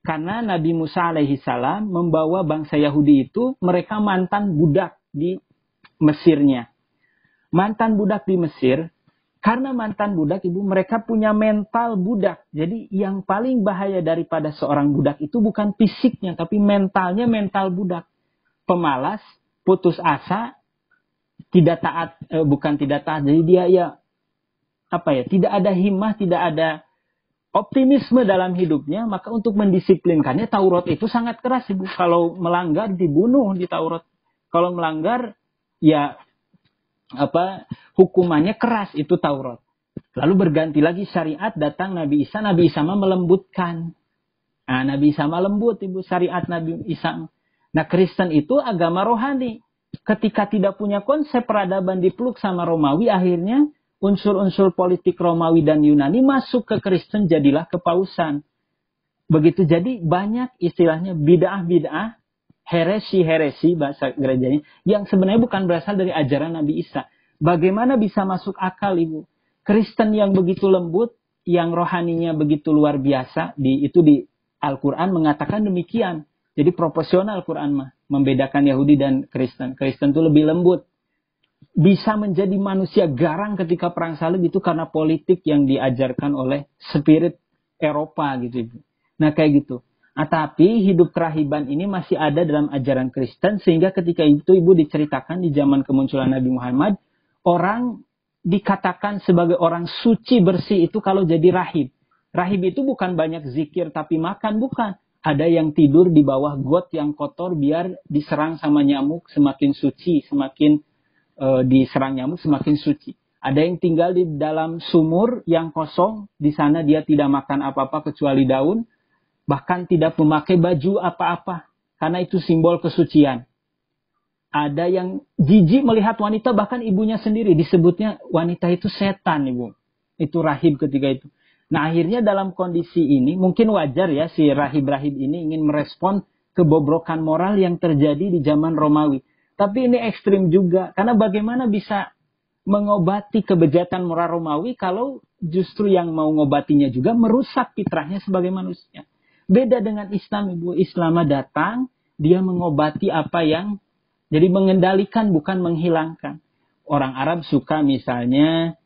A: Karena Nabi Musa alaihissalam membawa bangsa Yahudi itu, mereka mantan budak di Mesirnya. Mantan budak di Mesir, karena mantan budak Ibu, mereka punya mental budak. Jadi yang paling bahaya daripada seorang budak itu bukan fisiknya, tapi mentalnya mental budak. Pemalas, putus asa, tidak taat, bukan tidak taat, jadi dia ya tidak ada himmah, tidak ada optimisme dalam hidupnya. Maka untuk mendisiplinkannya, Taurat itu sangat keras Ibu. Kalau melanggar dibunuh di Taurat. Kalau melanggar ya hukumannya keras, itu Taurat. Lalu berganti lagi syariat, datang Nabi Isa mah melembutkan. Nah, Nabi Isa mah lembut Ibu, syariat Nabi Isa. Nah, Kristen itu agama rohani. ketika tidak punya konsep peradaban dipeluk sama Romawi, akhirnya unsur-unsur politik Romawi dan Yunani masuk ke Kristen, jadilah kepausan. Begitu, jadi banyak istilahnya bid'ah-bid'ah, heresi-heresi bahasa gerejanya, yang sebenarnya bukan berasal dari ajaran Nabi Isa. Bagaimana bisa masuk akal, Ibu? Kristen yang begitu lembut, yang rohaninya begitu luar biasa, itu di Al-Quran mengatakan demikian. Jadi proporsional Al-Quran mah, membedakan Yahudi dan Kristen. Kristen itu lebih lembut. Bisa menjadi manusia garang ketika perang salib itu karena politik yang diajarkan oleh spirit Eropa gitu, Ibu. Nah kayak gitu. Nah, tapi hidup kerahiban ini masih ada dalam ajaran Kristen, sehingga ketika itu Ibu diceritakan di zaman kemunculan Nabi Muhammad, orang dikatakan sebagai orang suci bersih itu kalau jadi rahib. Rahib itu bukan banyak zikir tapi makan, bukan. Ada yang tidur di bawah got yang kotor biar diserang sama nyamuk, semakin suci, semakin diserang nyamuk semakin suci. Ada yang tinggal di dalam sumur yang kosong, di sana dia tidak makan apa-apa kecuali daun, bahkan tidak memakai baju apa-apa, karena itu simbol kesucian. Ada yang jijik melihat wanita, bahkan ibunya sendiri, disebutnya wanita itu setan, Ibu. Itu rahib ketika itu. Nah akhirnya dalam kondisi ini, mungkin wajar ya si rahib-rahib ini ingin merespon kebobrokan moral yang terjadi di zaman Romawi. Tapi ini ekstrim juga, karena bagaimana bisa mengobati kebejatan moral Romawi kalau justru yang mau ngobatinya juga merusak fitrahnya sebagai manusia. Beda dengan Islam, Ibu. Islam datang, dia mengobati apa yang, jadi mengendalikan bukan menghilangkan. Orang Arab suka misalnya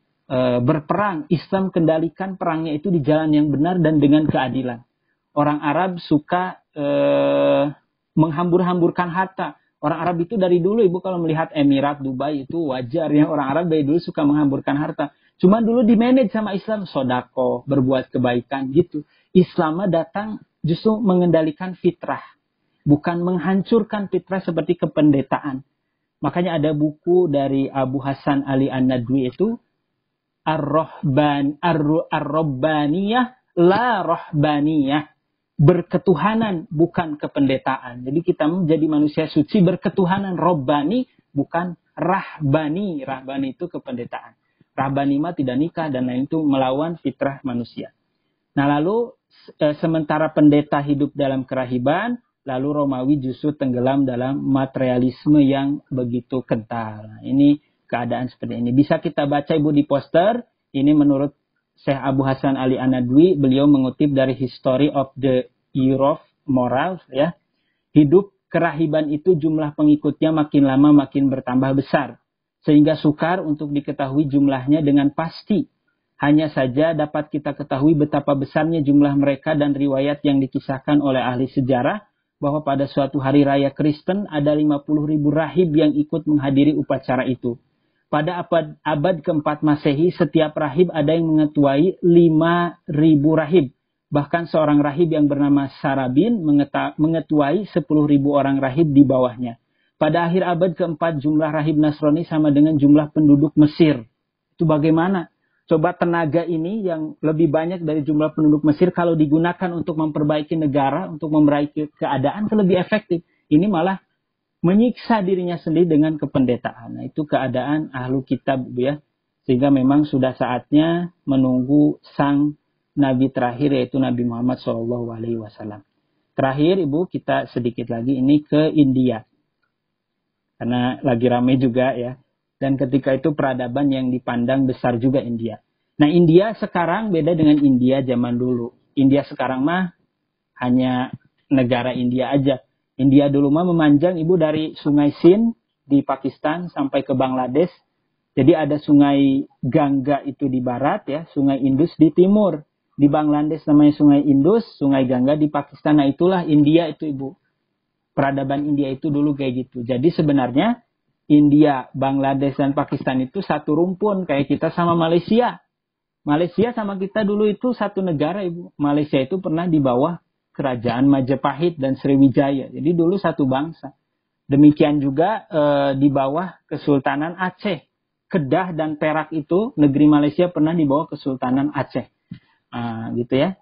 A: berperang, Islam kendalikan perangnya itu di jalan yang benar dan dengan keadilan. Orang Arab suka menghambur-hamburkan harta. Orang Arab itu dari dulu, Ibu, kalau melihat Emirat, Dubai itu wajar ya. Orang Arab dari dulu suka menghamburkan harta. Cuma dulu dimanage sama Islam, sodako, berbuat kebaikan gitu. Islam datang justru mengendalikan fitrah. Bukan menghancurkan fitrah seperti kependetaan. Makanya ada buku dari Abu Hasan Ali An-Nadwi itu, Ar-Rabbaniyah, La Rahbaniyah. Berketuhanan, bukan kependetaan. Jadi kita menjadi manusia suci berketuhanan. Rabbani, bukan rahbani. Rahbani itu kependetaan. Rahbani mah tidak nikah dan lain itu melawan fitrah manusia. Nah lalu sementara pendeta hidup dalam kerahiban, lalu Romawi justru tenggelam dalam materialisme yang begitu kental. Nah, ini keadaan seperti ini. Bisa kita baca, Ibu, di poster. Ini menurut Syekh Abu Hasan Ali An-Nadwi, beliau mengutip dari History of the Europe Morals, ya. Hidup kerahiban itu jumlah pengikutnya makin lama makin bertambah besar, sehingga sukar untuk diketahui jumlahnya dengan pasti. Hanya saja dapat kita ketahui betapa besarnya jumlah mereka dan riwayat yang dikisahkan oleh ahli sejarah bahwa pada suatu hari raya Kristen ada 50.000 rahib yang ikut menghadiri upacara itu. Pada abad keempat Masehi, setiap rahib ada yang mengetuai 5.000 rahib. Bahkan seorang rahib yang bernama Sarabin mengetuai 10.000 orang rahib di bawahnya. Pada akhir abad keempat, jumlah rahib Nasrani sama dengan jumlah penduduk Mesir. Itu bagaimana? Coba tenaga ini yang lebih banyak dari jumlah penduduk Mesir, kalau digunakan untuk memperbaiki negara, untuk memperbaiki keadaan, itu lebih efektif. Ini malah menyiksa dirinya sendiri dengan kependetaan. Nah, itu keadaan ahlu kitab, ya. Sehingga memang sudah saatnya menunggu sang Nabi terakhir, yaitu Nabi Muhammad SAW. Terakhir, Ibu, kita sedikit lagi ini ke India. Karena lagi ramai juga, ya. Dan ketika itu peradaban yang dipandang besar juga India. Nah, India sekarang beda dengan India zaman dulu. India sekarang mah hanya negara India aja. India dulu mah memanjang, Ibu, dari sungai Sindh di Pakistan sampai ke Bangladesh. Jadi ada sungai Gangga itu di barat, ya, sungai Indus di timur. Di Bangladesh namanya sungai Indus, sungai Gangga di Pakistan. Nah itulah India itu, Ibu. Peradaban India itu dulu kayak gitu. Jadi sebenarnya India, Bangladesh, dan Pakistan itu satu rumpun kayak kita sama Malaysia. Malaysia sama kita dulu itu satu negara, Ibu. Malaysia itu pernah di bawah Kerajaan Majapahit dan Sriwijaya. Jadi dulu satu bangsa. Demikian juga di bawah Kesultanan Aceh. Kedah dan Perak itu, negeri Malaysia pernah di bawah Kesultanan Aceh. Gitu ya.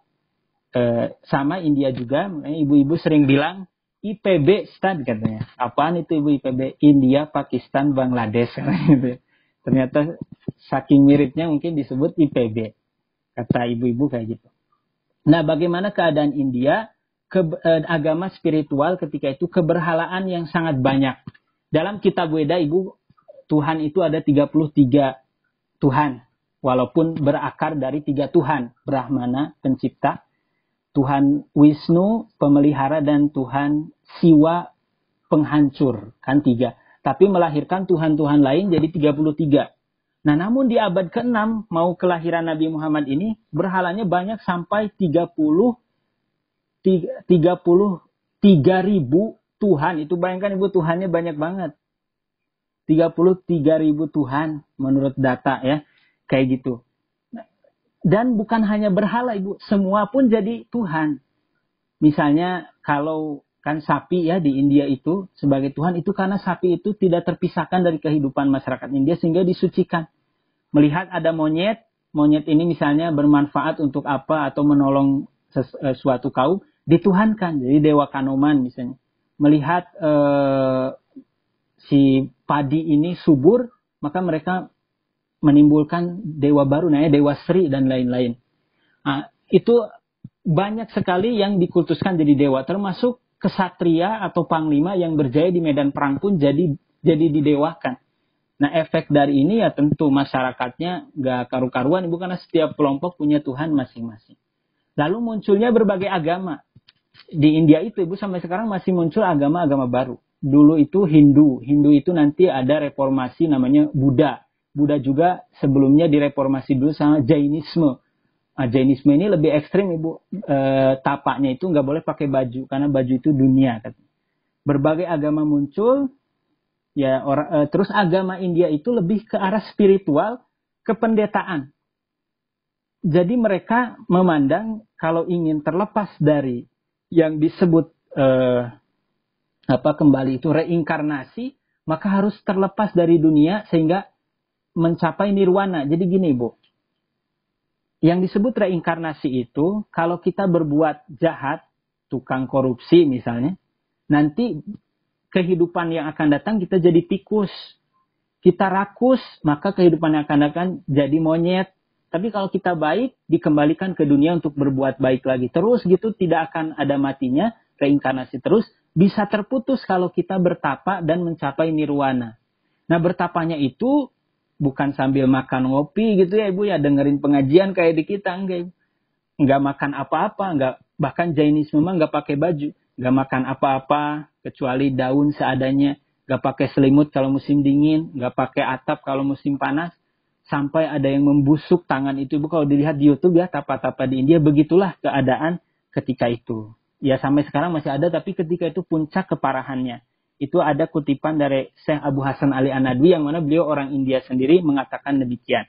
A: Sama India juga, ibu-ibu sering bilang, IPB Stan katanya. Apaan itu Ibu IPB? India, Pakistan, Bangladesh. Gitu. Ternyata saking miripnya mungkin disebut IPB. Kata ibu-ibu kayak gitu. Nah, bagaimana keadaan India? Agama spiritual ketika itu keberhalaan yang sangat banyak. Dalam kitab Weda, Ibu, Tuhan itu ada 33 Tuhan. Walaupun berakar dari 3 Tuhan. Brahmana, pencipta. Tuhan Wisnu, pemelihara. Dan Tuhan Siwa, penghancur. Kan 3. Tapi melahirkan Tuhan-Tuhan lain jadi 33. Nah, namun di abad ke-6, mau kelahiran Nabi Muhammad ini, berhalanya banyak sampai 33.000 Tuhan. Itu bayangkan Ibu, Tuhannya banyak banget. 33.000 Tuhan menurut data ya. Kayak gitu. Dan bukan hanya berhala Ibu, semua pun jadi Tuhan. Misalnya kalau kan sapi ya di India itu sebagai Tuhan itu karena sapi itu tidak terpisahkan dari kehidupan masyarakat India sehingga disucikan. Melihat ada monyet ini misalnya bermanfaat untuk apa atau menolong suatu kaum, dituhankan. Jadi dewa Kanoman misalnya. Melihat si padi ini subur, maka mereka menimbulkan dewa baru, namanya Dewa Sri dan lain-lain. Nah, itu banyak sekali yang dikultuskan jadi dewa, termasuk kesatria atau panglima yang berjaya di medan perang pun jadi didewakan. Nah, efek dari ini ya tentu masyarakatnya gak karu-karuan, Ibu, karena setiap kelompok punya Tuhan masing-masing. Lalu munculnya berbagai agama. Di India itu, Ibu, sampai sekarang masih muncul agama-agama baru. Dulu itu Hindu itu nanti ada reformasi namanya Buddha. Buddha juga sebelumnya direformasi dulu sama Jainisme. Jainisme ini lebih ekstrim Ibu, tapaknya itu nggak boleh pakai baju karena baju itu dunia. Berbagai agama muncul, ya terus agama India itu lebih ke arah spiritual, kependetaan. Jadi mereka memandang kalau ingin terlepas dari yang disebut kembali itu reinkarnasi, maka harus terlepas dari dunia sehingga mencapai nirwana. Jadi gini Ibu. Yang disebut reinkarnasi itu, kalau kita berbuat jahat, tukang korupsi misalnya, nanti kehidupan yang akan datang kita jadi tikus. Kita rakus, maka kehidupan yang akan datang jadi monyet. Tapi kalau kita baik, dikembalikan ke dunia untuk berbuat baik lagi. Terus gitu, tidak akan ada matinya, reinkarnasi terus. Bisa terputus kalau kita bertapa dan mencapai nirwana. Nah, bertapanya itu bukan sambil makan ngopi gitu ya Ibu ya, dengerin pengajian kayak di kita, enggak. Enggak makan apa-apa, enggak, bahkan Jainisme memang enggak pakai baju, enggak makan apa-apa kecuali daun seadanya, enggak pakai selimut kalau musim dingin, enggak pakai atap kalau musim panas, sampai ada yang membusuk tangan itu Ibu kalau dilihat di YouTube ya, tapa-tapa di India, begitulah keadaan ketika itu. Ya sampai sekarang masih ada, tapi ketika itu puncak keparahannya. Itu ada kutipan dari Syekh Abu Hasan Ali An-Nadwi yang mana beliau orang India sendiri mengatakan demikian.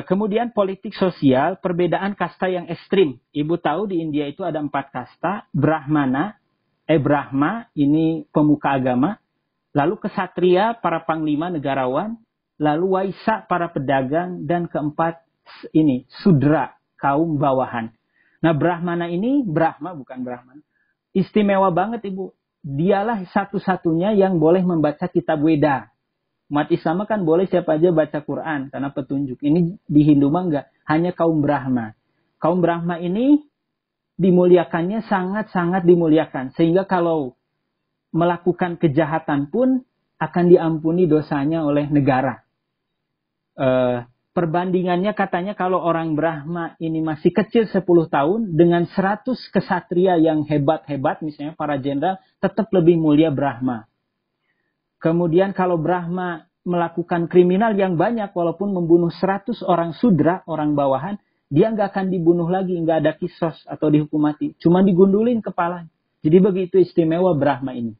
A: Kemudian politik sosial, perbedaan kasta yang ekstrim. Ibu tahu di India itu ada 4 kasta. Brahma ini pemuka agama. Lalu kesatria, para panglima negarawan. Lalu waisa, para pedagang. Dan keempat ini sudra, kaum bawahan. Nah Brahmana ini, bukan Brahmana, istimewa banget Ibu. Dialah satu-satunya yang boleh membaca kitab Weda. Umat Islam kan boleh siapa aja baca Quran karena petunjuk. Ini di Hindu mah enggak, hanya kaum Brahma. Kaum Brahma ini dimuliakannya sangat-sangat dimuliakan. Sehingga kalau melakukan kejahatan pun akan diampuni dosanya oleh negara. Perbandingannya katanya kalau orang Brahma ini masih kecil 10 tahun dengan 100 kesatria yang hebat-hebat misalnya para jenderal tetap lebih mulia Brahma. Kemudian kalau Brahma melakukan kriminal yang banyak walaupun membunuh 100 orang sudra, orang bawahan, dia nggak akan dibunuh lagi, nggak ada kisos atau dihukum mati. Cuma digundulin kepala. Jadi begitu istimewa Brahma ini.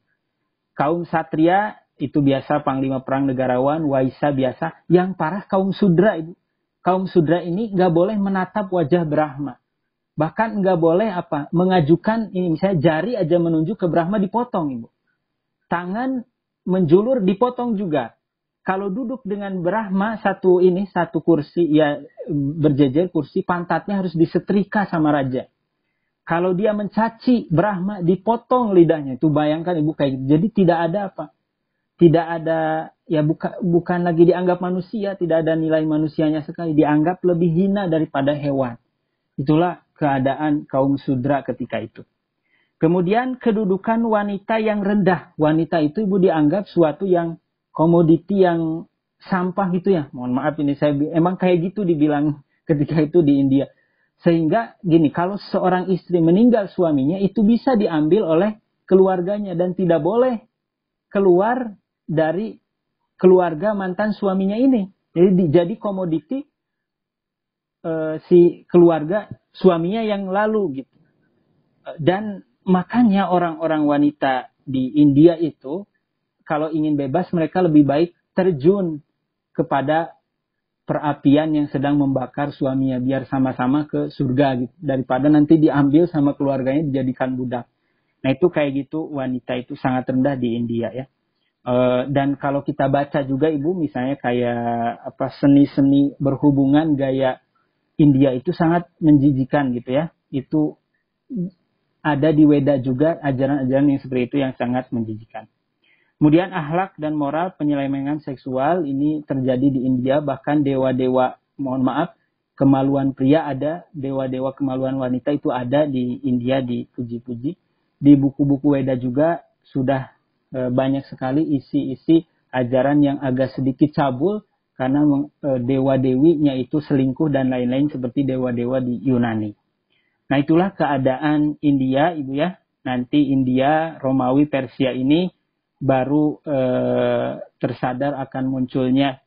A: Kaum satria itu biasa panglima perang negarawan, waisa biasa. Yang parah kaum sudra Ibu. Kaum sudra ini nggak boleh menatap wajah Brahma. Bahkan nggak boleh mengajukan ini misalnya jari aja menunjuk ke Brahma dipotong Ibu. Tangan menjulur dipotong juga. Kalau duduk dengan Brahma satu kursi ya berjejer kursi, pantatnya harus disetrika sama raja. Kalau dia mencaci Brahma, dipotong lidahnya. Itu bayangkan ibu kayak gitu. Jadi tidak ada apa? Tidak ada, ya bukan lagi dianggap manusia, tidak ada nilai manusianya sekali. Dianggap lebih hina daripada hewan. Itulah keadaan kaum Sudra ketika itu. Kemudian kedudukan wanita yang rendah. Wanita itu ibu dianggap suatu yang komoditi yang sampah gitu ya. Mohon maaf ini saya emang kayak gitu dibilang ketika itu di India. Sehingga gini, kalau seorang istri meninggal suaminya itu bisa diambil oleh keluarganya dan tidak boleh keluar dari keluarga mantan suaminya ini. Jadi komoditi si keluarga suaminya yang lalu gitu. Dan makanya orang-orang wanita di India itu kalau ingin bebas mereka lebih baik terjun kepada perapian yang sedang membakar suaminya biar sama-sama ke surga gitu daripada nanti diambil sama keluarganya dijadikan budak. Nah itu kayak gitu wanita itu sangat rendah di India ya. Dan kalau kita baca juga ibu misalnya kayak apa seni-seni berhubungan gaya India itu sangat menjijikan gitu ya. Itu ada di Weda juga ajaran-ajaran yang seperti itu yang sangat menjijikan. Kemudian akhlak dan moral penyelewengan seksual ini terjadi di India. Bahkan dewa-dewa, mohon maaf, kemaluan pria ada, dewa-dewa kemaluan wanita itu ada di India dipuji-puji. Di buku-buku Weda juga sudah banyak sekali isi-isi ajaran yang agak sedikit cabul karena dewa-dewinya itu selingkuh dan lain-lain seperti dewa-dewa di Yunani. Nah itulah keadaan India ibu ya. Nanti India, Romawi, Persia ini baru tersadar akan munculnya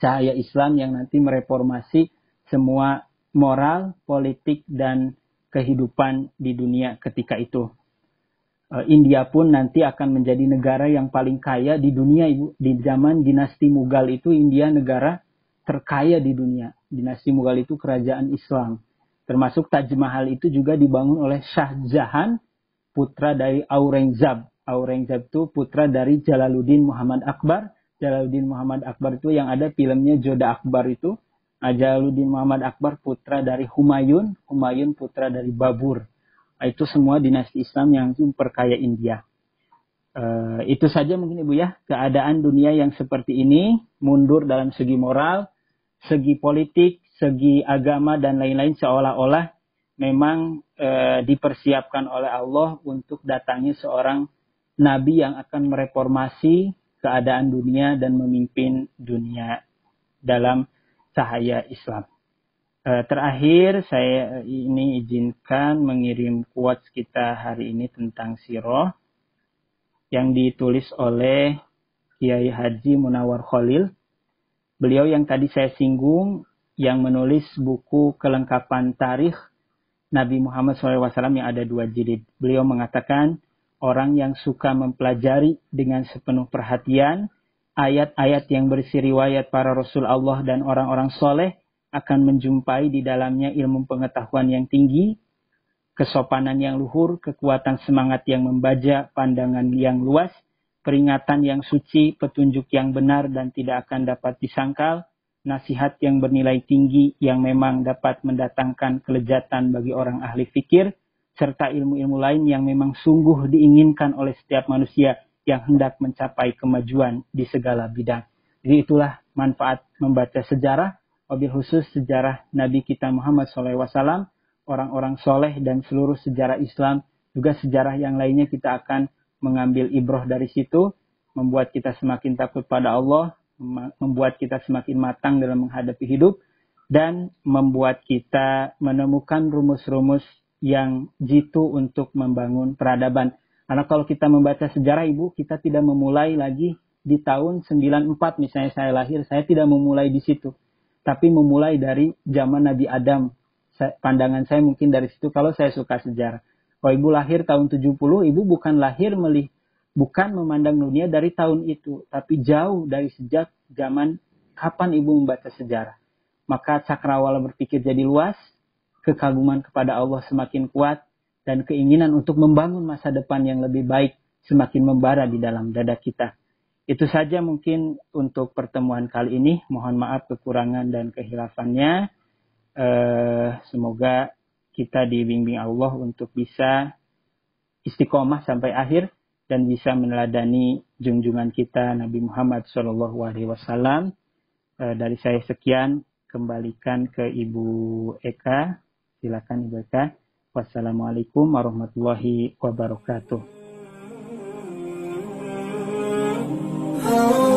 A: cahaya Islam yang nanti mereformasi semua moral, politik, dan kehidupan di dunia ketika itu. India pun nanti akan menjadi negara yang paling kaya di dunia ibu. Di zaman dinasti Mughal itu India negara terkaya di dunia. Dinasti Mughal itu kerajaan Islam. Termasuk Taj Mahal itu juga dibangun oleh Shah Jahan, putra dari Aurangzeb. Aurangzeb itu putra dari Jalaluddin Muhammad Akbar. Jalaluddin Muhammad Akbar itu yang ada filmnya Joda Akbar itu. Jalaluddin Muhammad Akbar putra dari Humayun. Humayun putra dari Babur. Itu semua dinasti Islam yang memperkaya India. Itu saja mungkin ibu ya. Keadaan dunia yang seperti ini. Mundur dalam segi moral, segi politik, segi agama dan lain-lain seolah-olah memang dipersiapkan oleh Allah untuk datangnya seorang nabi yang akan mereformasi keadaan dunia dan memimpin dunia dalam cahaya Islam. Terakhir saya ini izinkan mengirim quotes kita hari ini tentang sirah yang ditulis oleh Kiai Haji Munawar Khalil. Beliau yang tadi saya singgung, yang menulis buku kelengkapan tarikh Nabi Muhammad SAW yang ada 2 jilid. Beliau mengatakan, orang yang suka mempelajari dengan sepenuh perhatian ayat-ayat yang berisi riwayat para Rasul Allah dan orang-orang soleh akan menjumpai di dalamnya ilmu pengetahuan yang tinggi, kesopanan yang luhur, kekuatan semangat yang membaja, pandangan yang luas, peringatan yang suci, petunjuk yang benar dan tidak akan dapat disangkal, nasihat yang bernilai tinggi yang memang dapat mendatangkan kelezatan bagi orang ahli fikir, serta ilmu-ilmu lain yang memang sungguh diinginkan oleh setiap manusia yang hendak mencapai kemajuan di segala bidang. Jadi itulah manfaat membaca sejarah, wabil khusus sejarah Nabi kita Muhammad SAW, orang-orang soleh dan seluruh sejarah Islam, juga sejarah yang lainnya kita akan mengambil ibroh dari situ, membuat kita semakin takut pada Allah, membuat kita semakin matang dalam menghadapi hidup, dan membuat kita menemukan rumus-rumus yang jitu untuk membangun peradaban. Karena kalau kita membaca sejarah ibu, kita tidak memulai lagi di tahun 94 misalnya saya lahir, saya tidak memulai di situ. Tapi memulai dari zaman Nabi Adam. Pandangan saya mungkin dari situ kalau saya suka sejarah. Kalau ibu lahir tahun 70, ibu bukan lahir bukan memandang dunia dari tahun itu, tapi jauh dari sejak zaman kapan ibu membaca sejarah. Maka cakrawala berpikir jadi luas, kekaguman kepada Allah semakin kuat, dan keinginan untuk membangun masa depan yang lebih baik semakin membara di dalam dada kita. Itu saja mungkin untuk pertemuan kali ini. Mohon maaf kekurangan dan kehilafannya. Semoga kita dibimbing Allah untuk bisa istiqomah sampai akhir dan bisa meneladani junjungan kita Nabi Muhammad SAW. Dari saya sekian, kembalikan ke Ibu Eka. Silakan Ibu Eka. Wassalamualaikum warahmatullahi wabarakatuh.
B: Oh